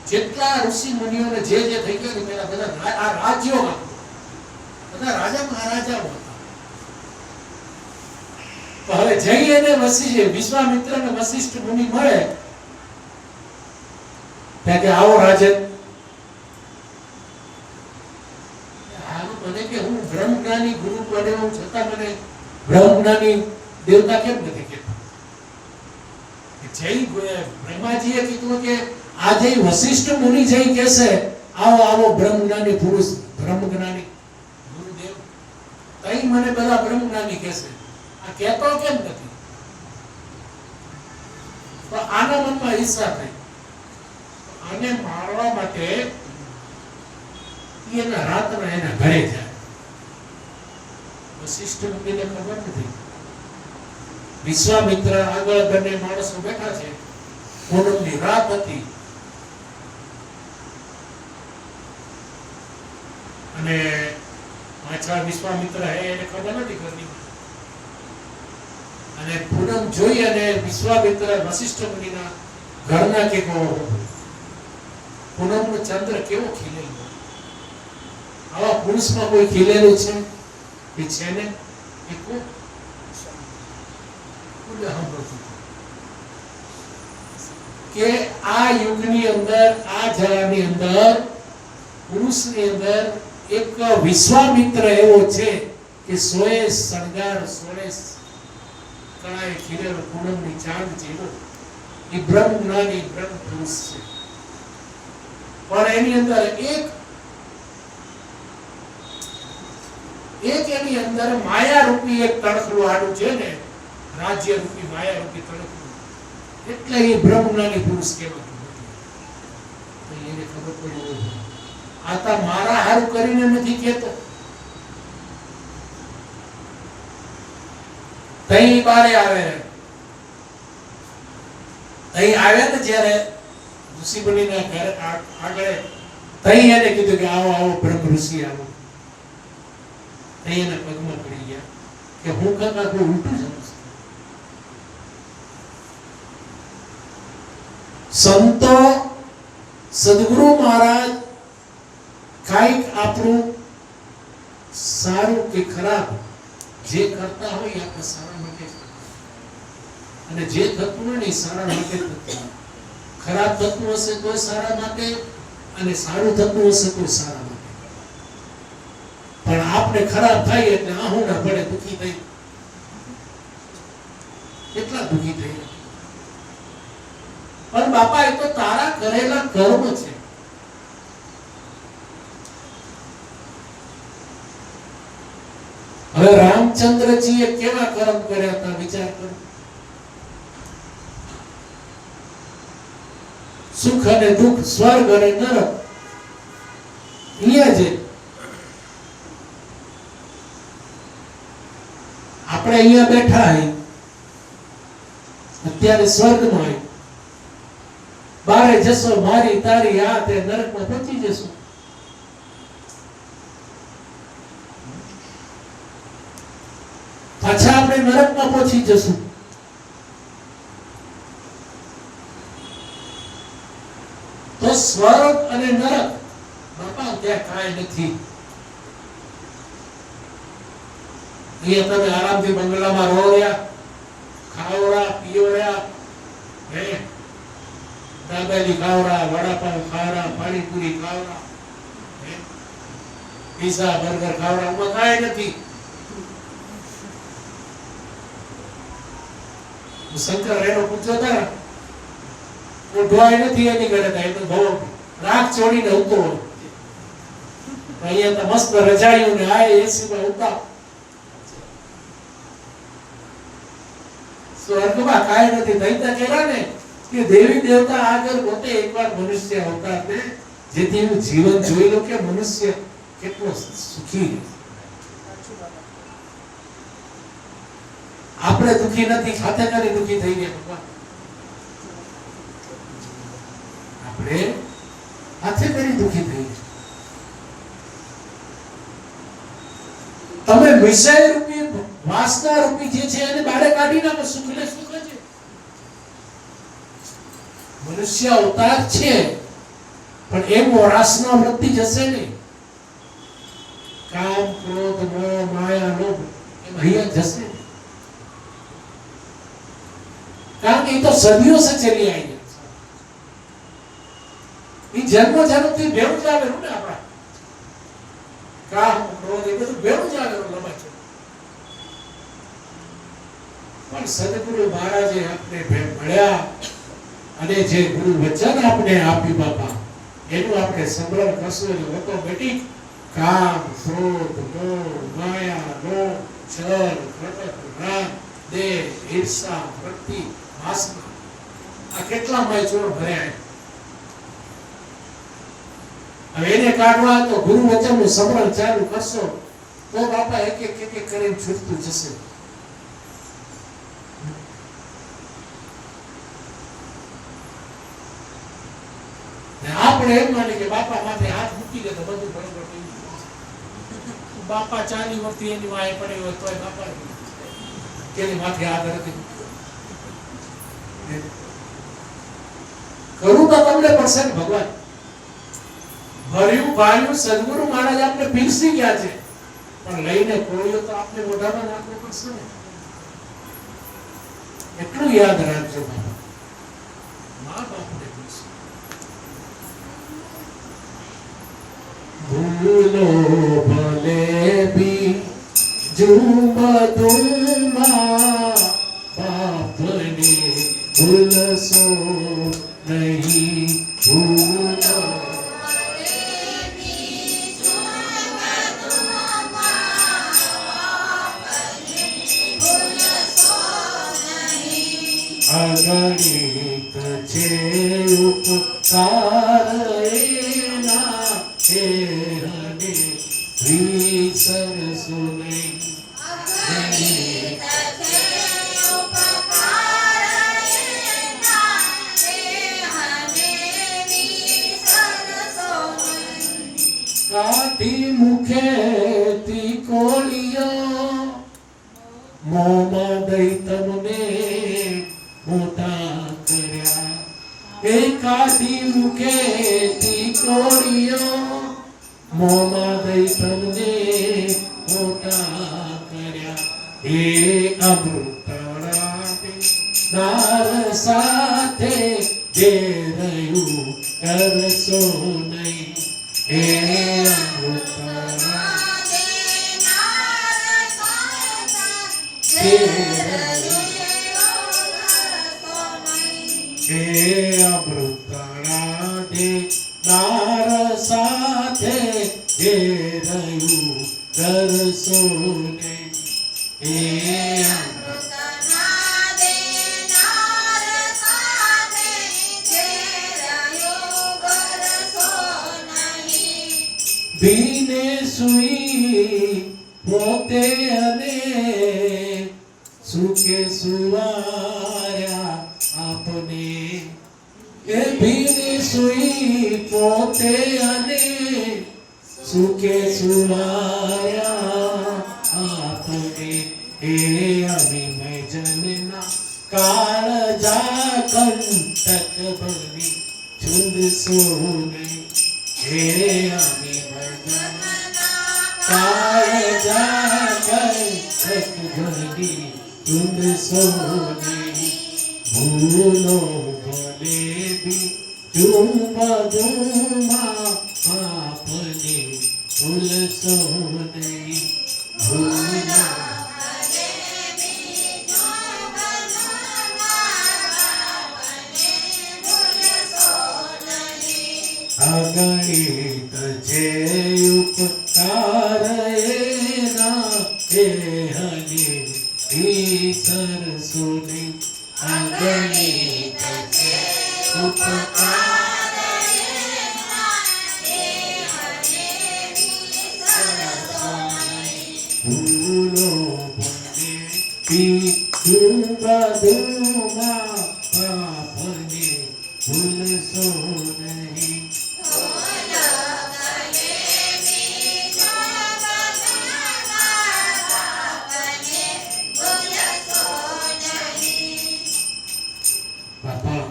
જેટલા ઋષિ મુનિઓને જે થઈ ગયું ને પેલા બધા આ રાજ્યો બધા રાજા મહારાજાઓ હતા. તો હવે જઈ એને વિશ્વામિત્ર ને વશિષ્ઠ મુનિ મળે ત્યાં કે આવો રાજન. મને કે હું બ્રહ્મ જ્ઞાની ગુરુ બન્યો છતાં મને બ્રહ્મ જ્ઞાની દેવતા કેમ નથી કહેતા? જય બ્રહ્માજીએ કીધું કે આ જે વશિષ્ઠ મુનિ જઈ કહેશે આવો આવો બ્રહ્મ જ્ઞાની પુરુષ, બ્રહ્મ જ્ઞાની ગુરુદેવ, તઈ મને બધા બ્રહ્મ જ્ઞાની કહેશે. આ કહેતો કેમ નથી? તો આના મનમાં ઈચ્છા થઈ, આને મારવા માટે એના રાતના એના ઘરે જાય. વશિષ્ઠ મુનિને ખબર નથી, વિશ્વામિત્ર આગળ બંને માણસો બેઠા છે, પૂનમની રાત હતી અને પાછા વિશ્વામિત્ર એને ખબર નથી ઘરની. અને પૂનમ જોઈ અને વિશ્વામિત્ર વશિષ્ઠ મુનિના ઘરના કે પૂનમનો ચંદ્ર કેવો ખીલેલો, આવા પુરુષમાં કોઈ ખીલેલું છે કે છે ને? એ કોણ? કે આ યુગની અંદર, આ જળાની અંદર, પુરુષની અંદર એક વિશ્વામિત્ર એવો છે કે સોએ શણગાર, સોળે કળાએ ખીલેલો પૂનમની ચાંદ જેવો એ બ્રહ્મ જ્ઞાની બ્રહ્મ પુરુષ છે. પણ એની અંદર એક એની અંદર માયા રૂપી એક તણખલું આડું છે ને, રાજ્ય રૂપી માયા રૂપી તણખલું, એટલે એ બ્રહ્મ જ્ઞાની પુરુષ કહેવાતું નથી. તો એને ખબર પડી, આ તા મારા હારું કરીને નથી કહેતો. તઈ બારે આવે, તઈ આવે ને જ્યારે ઋષિ બનીને ઘર આગળ, તઈ એને કીધું કે આવો આવો બ્રહ્મ ઋષિ આવો. તઈ એના પગમાં પડી ગયા કે હું કાકા કોઈ ઉલટું સમજતો. સંતો સદગુરુ મહારાજ કાંઈક આપણું સારું કે ખરાબ જે કરતા હોય આપણે સારા માટે, અને જે થતું હોય ને એ સારા માટે થતું. ખરાબ થતું હશે તો સારા માટે, અને સારું થતું હશે તો સારા માટે. પણ આપણે ખરાબ થાય એટલે આહુડા પડે, દુખી થઈ, કેટલા દુખી થઈ. પણ બાપા એ તો તારા કરેલા કર્મ છે. હવે રામચંદ્રજીએ કેવા કર્મ કર્યા હતા વિચાર કરો. સુખ અને દુઃખ, સ્વર્ગ અને નરક, અહીંયા છે. આપણે અહીંયા બેઠા હઈ, અત્યારે સ્વર્ગમાં હોય, બારે જશો મારી તારી આ તે નરકમાં પહોંચી જશું. પાછા આપણે નરકમાં પહોંચી જશું. તો સ્વર્ગ અને નરક બાપા ત્યાં કાંઈ નથી. અહીંયા તમે આરામથી બંગલામાં રહો રહ્યા, ખાઓ રહ્યા, પીઓ રહ્યા, દાદાજી ખાવરા, વડાપાવ ખાવરા, પાણીપુરી ખાવરા, પીઝા બર્ગર ખાવરા, આમાં કાંઈ નથી. શંકર રેનો પૂછ્યો હતા, ઉઠવાય નથી એની ઘરે થાય તો બહુ રાખ છોડીને ઉતો. અહીંયા તો મસ્ત રજાયું ને આ એસી માં ઉતા. સ્વર્ગમાં કાંઈ નથી. દૈતા કહેલા ને કે દેવી દેવતા આગળ પોતે એકવાર મનુષ્ય અવતાર દે, જેથી હું જીવન જોઈ લો કે મનુષ્ય કેટલો સુખી. આપણે દુખી નથી, ખાતે કરી દુખી થઈ ગયા. આપણે હાથે કરી દુખી થઈ ગયા. તમે વિષય રૂપી વાસના રૂપી જે છે એને બારે કાઢી નાખો. સુખ ને સુખ છે. મનુષ્ય અવતાર છે પણ એમ વાસના વૃત્તિ જશે નહીં. કામ, ક્રોધ, મોહ, માયા, લોભ એમ અહીંયા જશે નહીં. કારણ કે એ તો સદીઓ સે ચલી આવી છે. એ જન્મ જન્મથી ભેળું જ આવેલું ને આપણા કામ, ક્રોધ એ બધું ભેળું જ આવેલું લંબાઈ છે. પણ સદગુરુ મહારાજે આપણે મળ્યા અને જે ગુરુ વચન આપણે આપ્યું બાપા, એનું આપણે સંગ્રહ કરશું એટલે ઓટોમેટિક કામ, ક્રોધ, મોહ, માયા, લોભ, છલ, કપટ, રાગ, દેહ, ઈર્ષા, વૃત્તિ, વાસના આ કેટલામાં ચોર ભર્યા. હવે એને કાઢવા તો ગુરુ વચનનું સમરણ ચાલુ કરશો તો બાપા એક એક કરીને છૂટતું જશે. આપણે એમ માની કે બાપા માથે હાથ મૂકી દે તો બધું બરોબર થઈ ગયું. બાપા ચાલી વખતે એની વાય પડે હોય તોય બાપા કેની માથે હાથ નથી. કરું તો તમને પડશે ને ભગવાન. ભર્યું ભાર્યું સદગુરુ મહારાજ આપણે પીરસી ગયા છે, પણ લઈને કોળીઓ તો આપણે મોઢામાં નાખવું પડશે ને. એટલું યાદ રાખજો બાપા, મા બાપને પીરસી. ભૂલો ભલે બી જુબદુમાં બાપને ભૂલશો નહીં. ભૂલો અગણિત છે ઉપકાર એના, હે હને વિસરશો નહીં. અગણિત છે ઉપકાર એના, હે હને વિસરશો નહીં. કાઢી મુખેથી કોળિયો મોમાં દઈ તમને મોટા કર્યા. એકાદી મુખેથી કોળિયો મોમાં દઈ તમને મોટા કર્યા. એ અમૃતડા નાર સાથે જે રહ્યું કરશો નહીં. એ અમૃતડા હે અમૃતડા દે નાર સાથે જે રહ્યું કરશો નહીં. હે અમૃતડા દે નાર સાથે જે રહ્યું કરશો નહીં. ભીને સુઈ પોતે અને સુખે સુવાર્યા આપને. એ ભીની સુઈ પોતે અને સુખે સુવાર્યા આપને. એ અભિમય જનના કાળજા કંટક ભરી છૂટશો નહીં. હે અભિમય જનના કાળજા કંટક ભરી છૂટશો નહીં. ભૂલો ભલે બી જુબદુમાં બાપને ભૂલશો નહીં. ભૂલો ભલે બી જુબદુમાં બાપને ભૂલશો નહીં. અગણિત છે ઉપકાર એના, હે હને વિસરશો નહીં. અગણિત છે ઉપકાર એના, હે હને વિસરશો નહીં. ભૂલો ભલે બી જુબદુમાં બાપને ભૂલશો નહીં. બાપા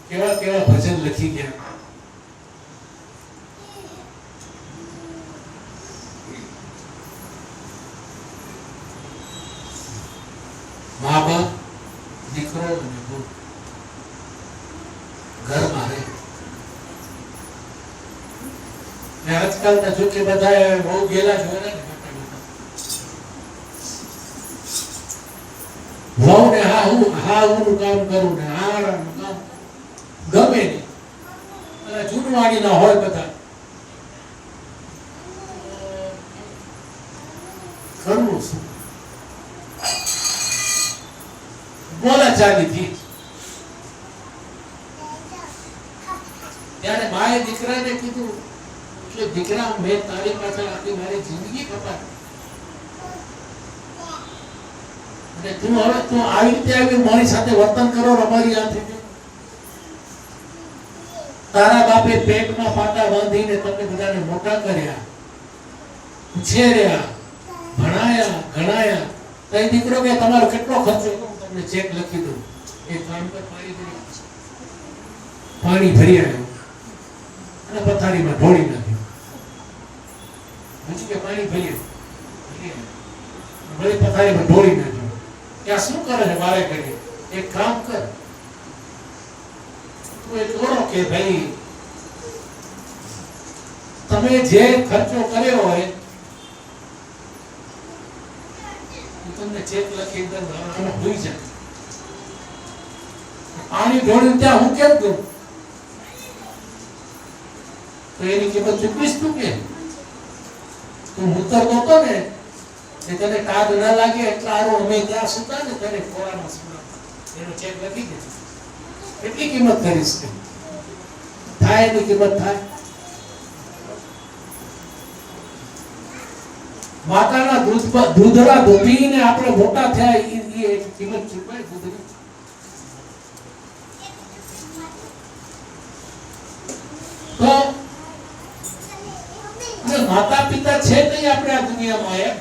કેવા કેવા ભજન લખી ગયા. મા બાપ દીકરો અને બહુ ઘરમાં રહે. આજકાલના જો કે બધા બહુ ગયેલા જોયા ને વહુ ને હા હું કામ કરું ને હારાનું કામ ગમે નહીં. જૂનવાણી ના હોય બધા કરવું શું. બોલે ચાલી હતી. ત્યારે માએ દીકરાને કીધું, એટલે દીકરા મેં તારી પાછળ આખી મારી જિંદગી કપાવી અને તું આવી રીતે આવી મારી સાથે વર્તન કરો અમારી આ થઈ તારા બાપે પેટમાં પાટા બાંધીને તમને બધાને મોટા કર્યા, ઉછેર્યા, ભણાયા, ગણાયા. તો એ દીકરો કે તમારો કેટલો ખર્ચો હું તમને ચેક લખી દઉં. એ કામ પર પાણી ભરી આવ્યો અને પથારીમાં ઢોળી નાખ્યું. હજી કે પાણી ભરી ભલે પથારીમાં ઢોળી નાખ્યું. કે આ શું કરે છે? મારે કરીએ એક કામ કર, તું એ કહો કે ભાઈ તમે જે ખર્ચો કર્યો હોય તમને ચેક લખી દઉં, આમાં ભૂલી જાય. પાણી ઢોળ્યું ત્યાં હું કેમ કરું? તો એની કિંમત ચૂકવીશ તું કે? તું ઉતરતો હતો ને એ તને ટાઢ ન લાગે એટલા આરો અમે ત્યાં સુતા ને તને ખોરામાં સુતા એનો ચેક લખી દે. કેટલી કિંમત કરીશ? થાય એની કિંમત થાય. માતાના દૂધડા ધોપીને આપણે મોટા થયા એ કિંમત ચૂકવાય દૂધની. તો માતા પિતા છે તે આપણે આ દુનિયામાં એમ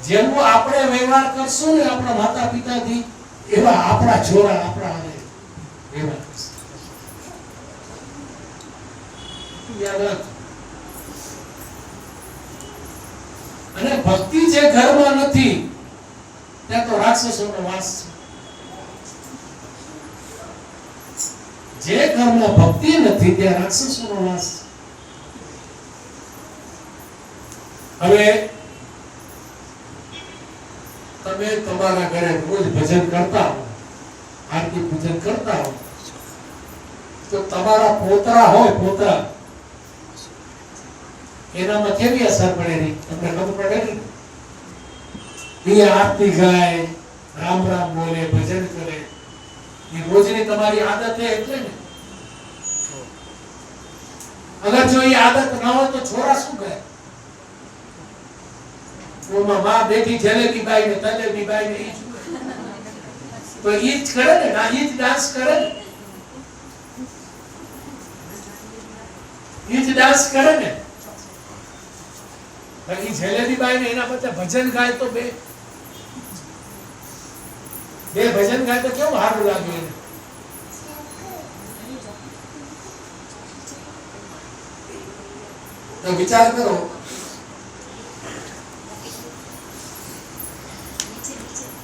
જેવો આપણે વ્યવહાર કરશું ને આપણા માતા પિતાથી એવા આપણા છોરા આપણા હારે વ્યવહાર કરશે. અને ભક્તિ જે ઘરમાં નથી ત્યાં તો રાક્ષસોનો વાસ છે. જે ઘરમાં ભક્તિ નથી ત્યાં રાક્ષસોનો વાસ છે. હવે તમે તમારા ઘરે રોજ ભજન કરતા હો, આરતી પૂજન કરતા હો, તો તમારા પોતરા હોય, પોતરા એનામાં કેવી અસર પડેલી તમને ખબર પડે ને? એ આરતી ગાય, રામ રામ બોલે, ભજન કરે, એ રોજની તમારી આદત છે એટલે ને. અગર જો એ આદત ના હોય તો છોરા શું કરે? માં બેઠી જલેબી બાઈ ને તલેબી બાઈ ને તો ઈ જ કરે ને, ઈ જ ડાન્સ કરે ને, ઈ જ ડાન્સ કરે ને. બાકી જલેબી બાઈ ને એના પછી ભજન ગાય તો બે ભજન ગાય તો કેવું સારું લાગે એને. તો વિચાર કરો,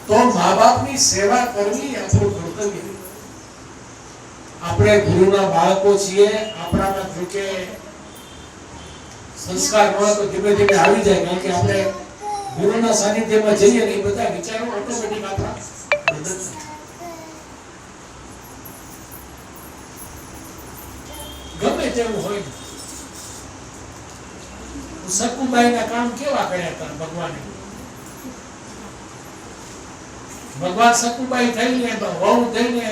તો મા બાપની સેવા કરવી આપણું કર્તવ્ય. આપણે ગુરુના બાળકો છીએ, આપણામાં જો કે સંસ્કાર હોય તો ધીમે ધીમે આવી જાય, કારણ કે આપણે ગુરુના સાનિધ્યમાં જઈએ ને એ બધા વિચારો ઓટોમેટિક આપણા ગમે તેવું હોય. સકુબાઈના કામ કેવા કર્યા હતા ભગવાને? ભગવાન સકુબાઈ થઈને વહુ થઈને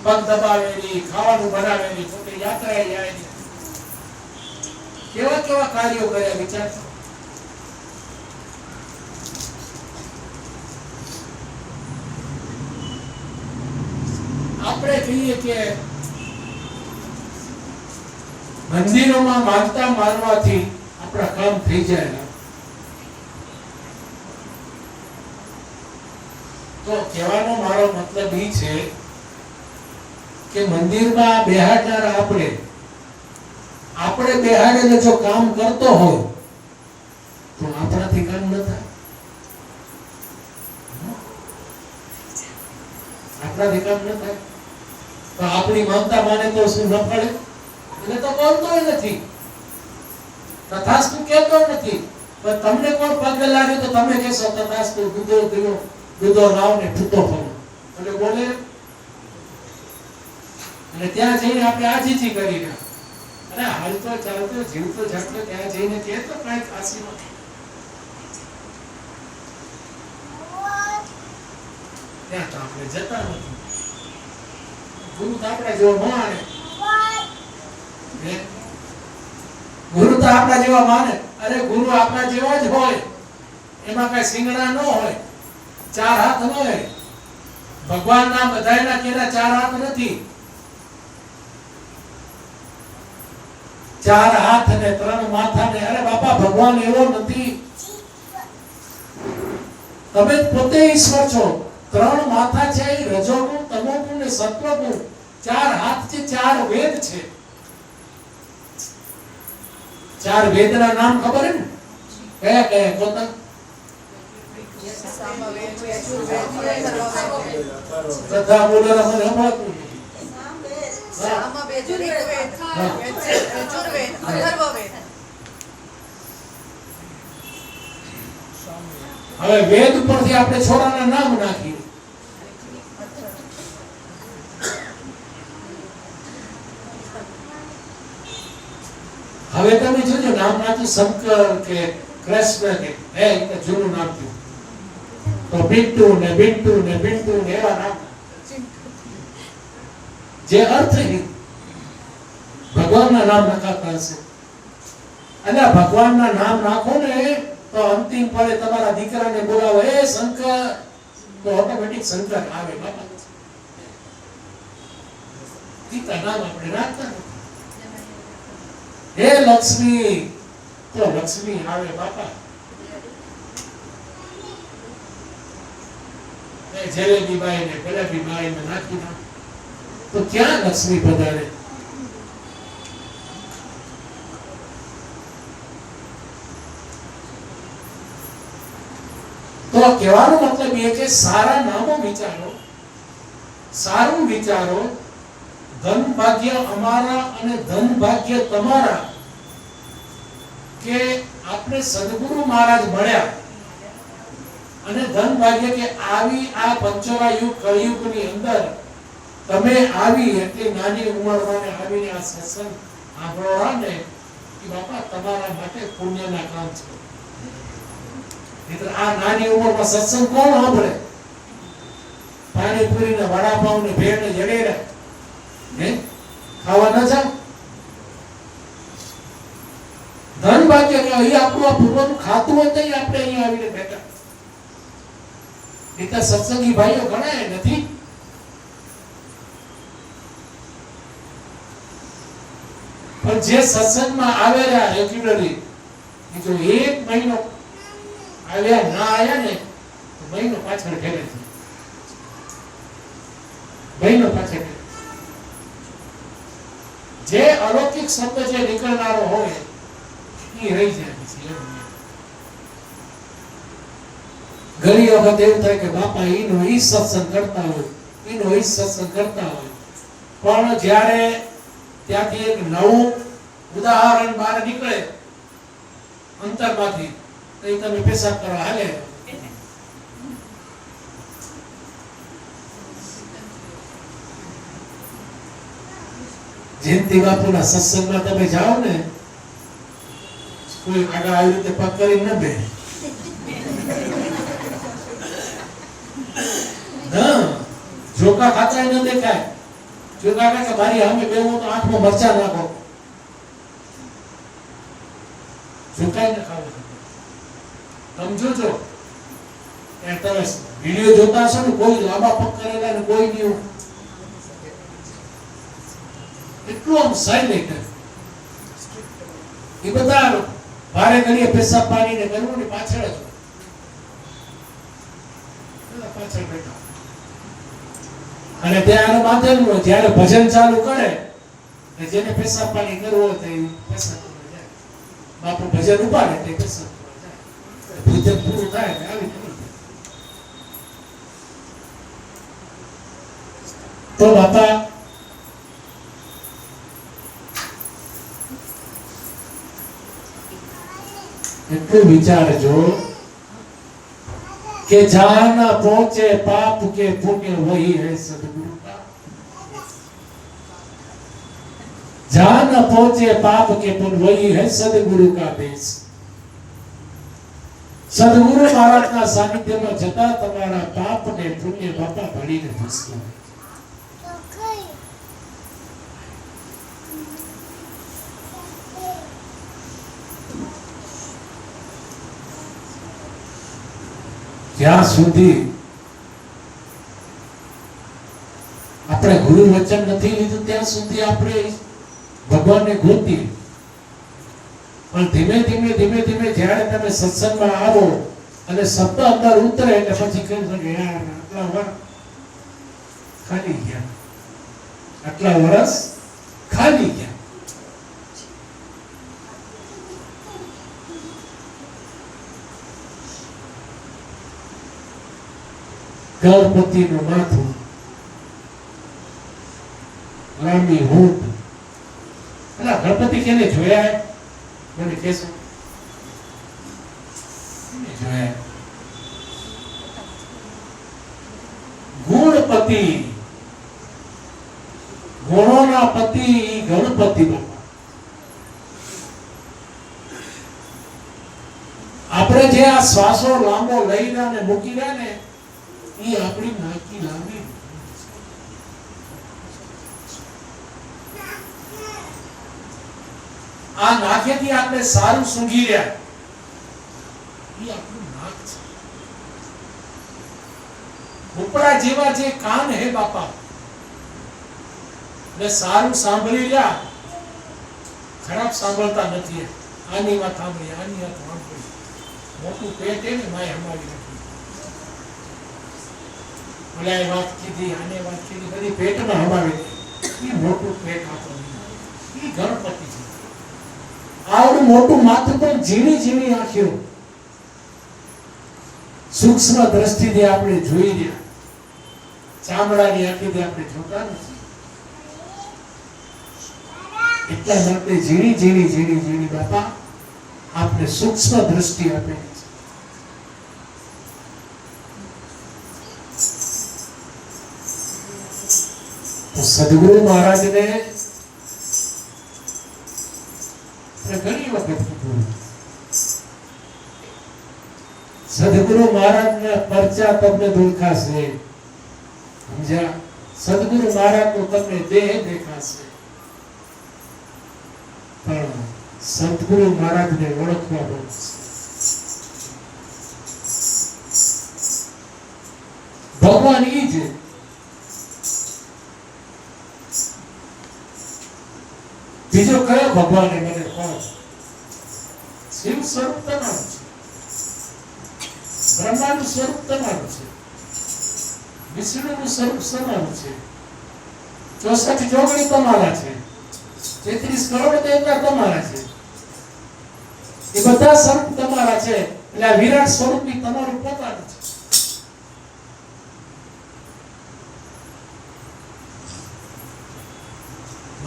પગ દબાવેલી, ખાવાનું બનાવેલી, પોતે યાત્રાએ જાયેલી, કેવા કેવા કાર્યો કર્યા વિચાર. આપણે કહીએ કે મંદિરોમાં માનતા માનવાથી આપણા કામ થઈ જાય, તો કહેવાનો મારો મતલબ એ છે કે મંદિરમાં બેહાડનારા આપણે બેહાડેલો જો કામ કરતો હોય તો આપણાથી કામ ન થાય. આપણાથી કામ ન થાય તો આપણી માનતા માને તો શું ન પડે? એટલે તો બોલતો નથી, તથાસ્તુ કહેતો નથી. પણ તમને કોણ પગ લાગ્યો તો તમે કહેશો તથાસ્તુ, દૂધો લાવ ને ફૂટો ફરો એટલે બોલે. અને ત્યાં જઈને આપણે આજીજી કરી રહ્યા, અરે હાલતો ચાલતો જીવતો જાગતો ત્યાં જઈને કહે તો કઈ ખાસી નથી. ત્યાં તો આપણે જતા નથી. ગુરુ તો આપણા જેવો માને, ગુરુ તો આપણા જેવા માને. અરે ગુરુ આપણા જેવા જ હોય, એમાં કઈ સિંગડા ન હોય, ચાર હાથ ન હોય. ભગવાનના બધાયના કેરા ચાર હાથ નથી, ચાર હાથ ને ત્રણ માથા ને. અરે બાપા ભગવાન એવો નથી, તમે પોતે ઈશ્વર છો. ત્રણ માથા છે એ રજોગુણ, તમોગુણ ને સત્વગુણ. ચાર હાથ છે, ચાર વેદ છે. ચાર વેદના નામ ખબર હે ને? કયા કયા પોતા? બધા બોલો મને સંભળાતું નથી. હવે વેદ ઉપરથી આપણે છોરાના નામ નાખીએ. હવે તમે જોજો નામ નાખ્યું શંકર કે કૃષ્ણ કે હે જૂનું નામ થયું તો બિટ્ટુ ને બિન્ટુ ને બિન્ટુ ને એવા નામ જે અર્થહીન ભગવાનના નામ નખાતા હશે. અને ભગવાનના નામ નાખો ને તો અંતિમ પળે તમારા દીકરાને બોલાવો એ શંકર, તો ઓટોમેટિક શંકર આવે. બાપા દીકરા નામ આપણે રાખતા હે લક્ષ્મી, તો લક્ષ્મી આવે. બાપા એ જલેબી બાઈ ને ગુલાબી બાઈ ને નાખી નાખ તો ક્યાં લક્ષ્મી પધારે? તો કહેવાનો મતલબ એ કે સારા નામો વિચારો, સારું વિચારો. ધન ભાગ્ય અમારા અને ધન ભાગ્ય તમારા કે આપણે સદગુરુ મહારાજ મળ્યા. અને ધન ભાગ્ય કે આવી આ પંચવા યુગ કળિયુગની અંદર તમે આવી એટલી નાની ઉંમરમાં આવીને આ સત્સંગ સાંભળવા ને એ બાપા તમારા માટે પુણ્યના કામ છે. આ નાની ઉંમરમાં સત્સંગ કોણ સાંભળે? પાણીપુરી ને વડાપાઉં ને ભેળ ને જડેરા હે ખાવા ન જાવ? ધન ભાગ્ય કે અહીં આપણું આ પૂર્વનું ખાતું હોય તો આપણે અહીંયા આવીને બેઠા. એ તો સત્સંગી ભાઈઓ ગણાય નથી. પણ જે સત્સંગમાં આવેલા રેગ્યુલરલી, જો એક મહિનો આવ્યા ના આયા ને તો મહિનો પાછળ ફેરે છે. મહિનો પાછળ જે અલૌકિક શબ્દ જે નીકળનારો હોય એ રહી જાય છે. ઘણી વખત એવું થાય કે બાપા એનો ઈ સત્સંગ કરતા હોય, એનો ઈ સત્સંગ કરતા હોય, પણ જ્યારે ત્યાંથી એક નવું ઉદાહરણ બહાર નીકળે અંતરમાંથી તો એ તમે પેશાબ કરવા હાલે. જયંતિ બાપુના સત્સંગમાં તમે જાઓ ને, કોઈ આગળ આવી રીતે પગ કરી ન બે જોકા ખાતા ન દેખાય. જોકા કે મારી સામે બેવું તો આંખમાં મરચા નાખો, જોકાય ન ખાવું. સમજો છો? તમે વિડીયો જોતા હશો ને, કોઈ લાંબા પગ કરેલા ને કોઈ નહીં, એટલું આમ સાઇલેન્ટ. એ બધા ભારે ઘડીએ પેશાબ પાણી ને કરવું ને પાછળ જ પાછળ બેઠા. અને ત્યાં બાંધેલું જ્યારે ભજન ચાલુ કરે જેને પેશાબ પાણી કરવો હોય તો પેશાબ કરવા જાય. બાપુ ભજન ઉપાડે તે પેશાબ કરવા જાય. ભજન પૂરું થાય એટલે આવી તો બાપા એટલું વિચારજો कि जहां न पहुंचे पाप के पुण्य वही है सदगुरु का। जहां न पहुंचे पाप के पुण्य वही है सदगुरु का देश। સદગુરુ મહારાજના સાનિધ્યમાં જતા તમારા પાપ ને પુણ્ય બાપા ભળીને ભસ્મ. જ્યાં સુધી આપણે ગુરુ વચન નથી લીધું ત્યાં સુધી આપણે ભગવાનને ગોતીએ. પણ ધીમે ધીમે ધીમે ધીમે જ્યારે તમે સત્સંગમાં આવો અને શબ્દ અંદર ઉતરે એટલે પછી કહી શકે યાર આટલા વર્ષ ખાલી ગયા, આટલા વર્ષ ખાલી ગયા. ગણપતિનું માથું, લાંબી હોઠ. એટલે ગણપતિ કેને જોયા? મને કહેશો જોયા? ગુણપતિ, ગુણોના પતિ ગણપતિ બાપા. આપણે જે આ શ્વાસો લાંબો લઈને અને મૂકી રહ્યા ને એ આપણી નાકી લાંબી. આ નાકેથી આપણે સારું સૂંઘી રહ્યા એ આપણું નાક છે. ઉપરા જેવા જે કાન હે બાપા ને સારું સાંભળી રહ્યા, ખરાબ સાંભળતા નથી. આની વાત સાંભળી, આની વાત સાંભળી. મોટું પેટ હે ને માય હમારી નથી. ઓલા વાત કીધી, આને વાત કીધી, બધી પેટમાં હમાવી દે. એ મોટું પેટ આપણું એ ગણપતિ છે. આવડું મોટું માથું પણ ઝીણી ઝીણી આંખો, સૂક્ષ્મ દ્રષ્ટિથી આપણે જોઈ રહ્યા. ચામડાની આંખીથી આપણે જોતા નથી. એટલા માટે ઝીણી ઝીણી ઝીણી ઝીણી બાપા આપણે સૂક્ષ્મ દ્રષ્ટિ આપેલી છે. તો સદગુરુ મહારાજને ઘણી વખત કીધું, સદગુરુ મહારાજના પરચા તમને દેખાશે. સમજ્યા? સદગુરુ મહારાજનો તમને દેહ દેખાશે, પણ સદગુરુ મહારાજને ઓળખવા બહુ છે. ભગવાન ઈ છે. બીજો કયો ભગવાન મને કહો? શિવ સ્વરૂપ તમારું છે, બ્રહ્માનું સ્વરૂપ તમારું છે, વિષ્ણુનું સ્વરૂપ તમારું છે, 64 જોગણી તમારા છે, 33 કરોડ દેવતા તમારા છે. એ બધા સ્વરૂપ તમારા છે. એટલે આ વિરાટ સ્વરૂપ તમારું પોતાનું છે.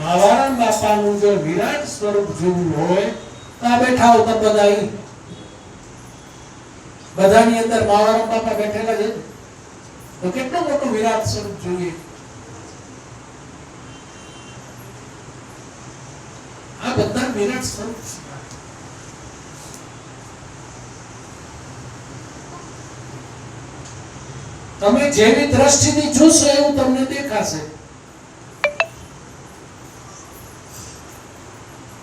મહારાજ બાપાનું જો વિરાટ સ્વરૂપ જોવું હોય તો આ બેઠા હો તમે બધા. બધાની અંદર મહારાજ બાપા બેઠેલા છે તો કેટલું મોટું વિરાટ સ્વરૂપ જોઈએ. આ બધા વિરાટ સ્વરૂપ છે. તમે જેવી દ્રષ્ટિથી જોશો એવું તમને દેખાશે.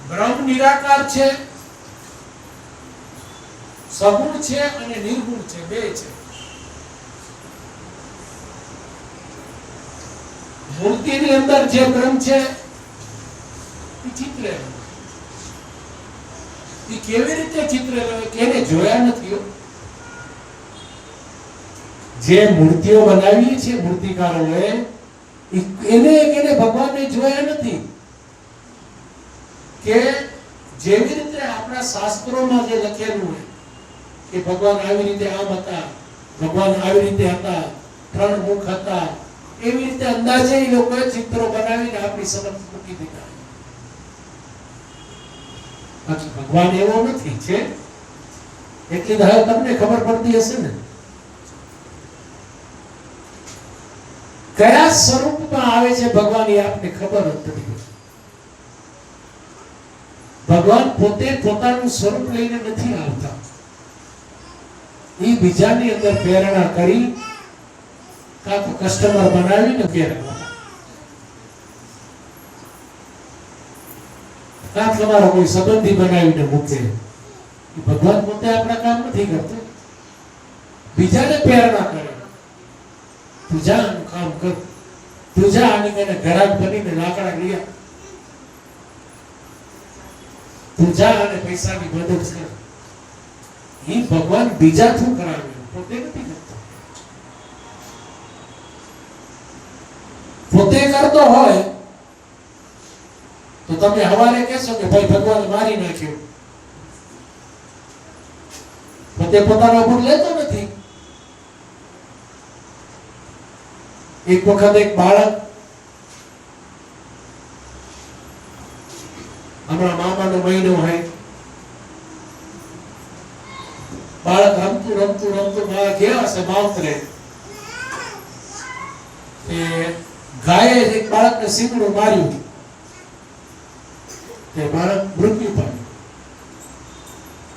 બ્રહ્મ નિરાકાર છે, સગુણ છે અને નિર્ગુણ છે, બે છે. મૂર્તિની અંદર જે બ્રહ્મ છે એ ચિત્રેલો. એ કેવી રીતે ચિત્રેલો એને જોયા નથી. જે મૂર્તિઓ બનાવી છે મૂર્તિકારોએ એને ભગવાનને જોયા નથી. કે જેવી રીતે આપણા શાસ્ત્રોમાં જે લખેલું હોય કે ભગવાન આવી રીતે આમ હતા, ભગવાન આવી રીતે હતા, 3 મુખ હતા, એવી રીતે અંદાજે એ લોકોએ ચિત્રો બનાવીને આપણી સમક્ષ મૂકી દીધા. બાકી ભગવાન એવો નથી. છે એટલી હવે તમને ખબર પડતી હશે ને કયા સ્વરૂપમાં આવે છે ભગવાન, એ આપને ખબર નથી. ભગવાન પોતે પોતાનું સ્વરૂપ લઈને નથી આવતા. એ બીજાની અંદર પ્રેરણા કરી કાં તો કસ્ટમર બનાવીને પ્રેરણા, કાં તમારો કોઈ સંબંધી બનાવીને મૂકે. ભગવાન પોતે આપણા કામ નથી કરતો, બીજાને પ્રેરણા કરે. તું જા કામ કર, તું જા આની કને ઘરાક બનીને લાકડા લઈ આવ, તું જા અને પૈસાની મદદ કર. એ ભગવાન બીજા શું કરાવે, પોતે નથી કરતો. પોતે કરતો હોય તો તમે હવારે કહેશો કે ભાઈ ભગવાન મારી નાખ્યો. પોતે પોતાનો ગુણ લેતો નથી. એક વખત એક બાળક હમણાં મામાનો મહિનો હોય, બાળક રમતું રમતું રમતું ગયા હશે માવતરે, ગાયે એક બાળકને સીંગડું માર્યું, તે બાળક મૃત્યુ પામ્યું.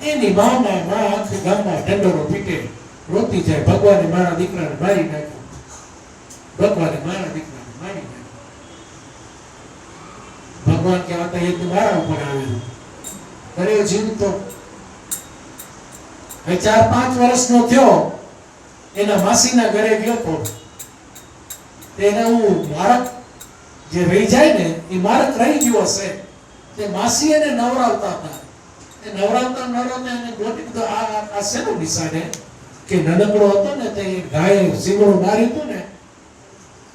એની માં આખી ગામમાં ઢંઢોરો પીટે, રોતી જાય, ભગવાને મારા દીકરાને મારી નાખ્યો, ભગવાને મારા દીકરાને મારી નાખ્યો. ભગવાન કે આ તો એક મારા ઉપર આવેલું, કર્યો જીવતો. 4-5 વર્ષનો થયો, એના માસીના ઘરે ગયો તો તેને હું મારક જે રહી જાય ને એ મારક રહી ગયો હશે. તે માસી એને નવરાવતા હતા. એ નવરાવતા એને ગોતી દીધો. આ શેનું નિશાને કે નાનકડો હતો ને તે ગાયે સીંગડું માર્યું હતું ને,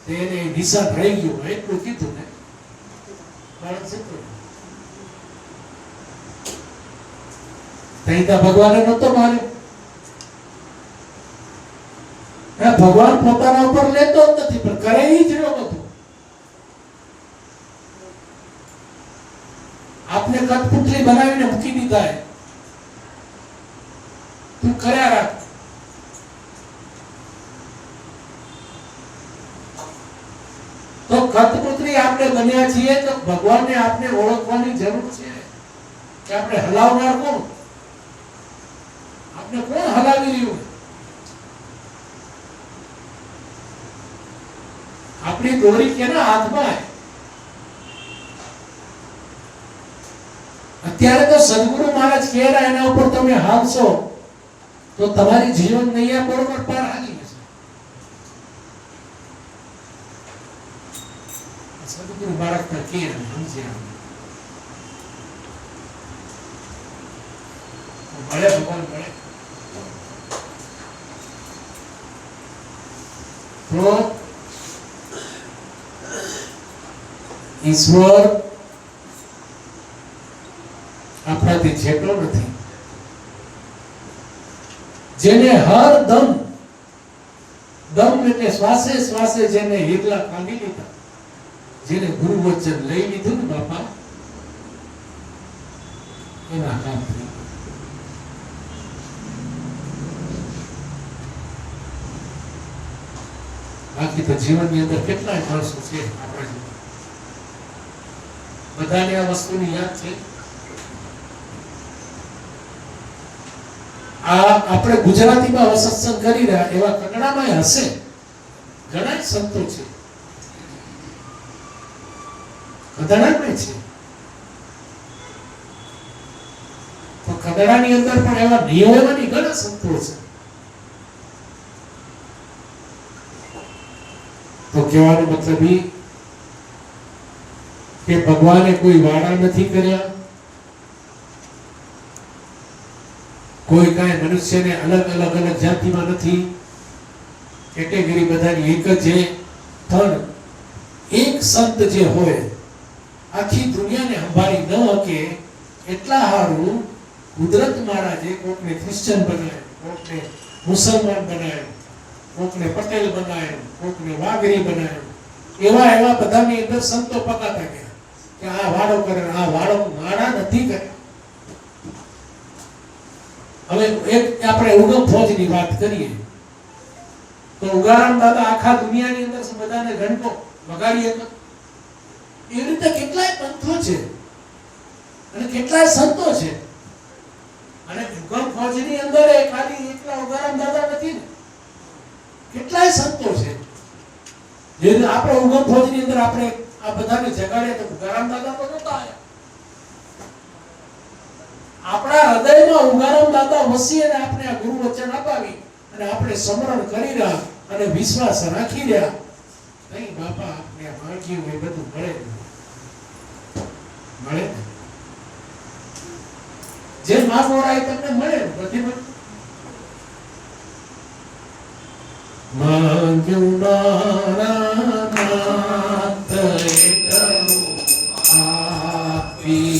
તેને નિશાન રહી ગયું એટલું કીધું ને બાળક શીખ્યું. તૈતા ભગવાને નતો માર્યો. ભગવાન પોતાના ઉપર લેતો જ નથી, પણ કરે એ જ રહ્યો બધું. આપને કઠપુતળી બનાવીને મૂકી દીધા, તું કર્યા રાખ. તો કઠપુતળી આપણે બન્યા છીએ તો ભગવાનને આપણે ઓળખવાની જરૂર છે કે આપણે હલાવનાર કોણ, આપણે કોણ હલાવી રહ્યું. આપણી દોરી કેના હાથમાં. અત્યારે તો સદગુરુ મહારાજ કહે એના ઉપર તમે હાલશો તો તમારી જીવન નૈયા બરોબર પાર હાલી જશે. સદગુરુ મહારાજ ના કહે સમજ્યા મળે ભગવાન મળે તો ઈશ્વર આપણાથી છેટો નથી. જેને હર દમ એટલે શ્વાસે શ્વાસે જેને હિરલા કાઢી લીધા, જેને ગુરુ વચન લઈ લીધું ને બાપા, એના કામ થઈ. બાકી તો જીવનની અંદર કેટલાય માણસો છે આપણા બધાને આ વસ્તુની યાદ છે. આપણે ગુજરાતીમાં સત્સંગ કરી રહ્યા એવા કન્નડામાં હશે ઘણા સંતો છે, કન્નડામાં છે. તો કન્નડાની અંદર પણ એવા નિયમોની ઘણા સંતો છે. તો કહેવાનો મતલબ એ કે ભગવાને કોઈ વાડા નથી કર્યા, કોઈ કાંઈ મનુષ્યને અલગ અલગ જાતિમાં નથી, કેટેગરી બધાની એક જ છે. પણ એક સંત જે હોય આખી દુનિયાને સંભાળી ન શકે એટલા હારું કુદરત મહારાજે કોકને ક્રિશ્ચન બનાવ્યો, કોકને મુસલમાન બનાવ્યો, કોકને પટેલ બનાવ્યો, કોકને વાઘરી બનાવ્યો. એવા બધાની અંદર સંતો પકાતા ગયા કે આ વાડો કરે, આ વાડો વાડા નથી કરે. હવે એક આપણે ઉગમ ફોજની વાત કરીએ તો ઉગારામ દાદા આખા દુનિયાની અંદર બધાને ઘંટો વગાડી હતો. એવી રીતે કેટલાય પંથો છે અને કેટલાય સંતો છે. અને ઉગમ ફોજની અંદર ખાલી એક એટલા ઉગારામ દાદા નથી ને. કેટલાય સંતો છે જે આપણે ઉગમ ફોજની અંદર આપણે આ બધાને જગાડ્યા તો ઉગારામ દાદા તો નહોતા આવ્યા. આપણા હૃદયમાં ઉગારામ દાદા વસી અને આપણે આ ગુરુ વચન અપાવી અને આપણે સ્મરણ કરી રહ્યા અને વિશ્વાસ રાખી રહ્યા. નહીં બાપા આપણે માંગ્યું એ બધું મળે મળે જે માંગો એ તમને મળે નથી મળતું. માંગ્યું મારા નાથ એટલું આપ્યું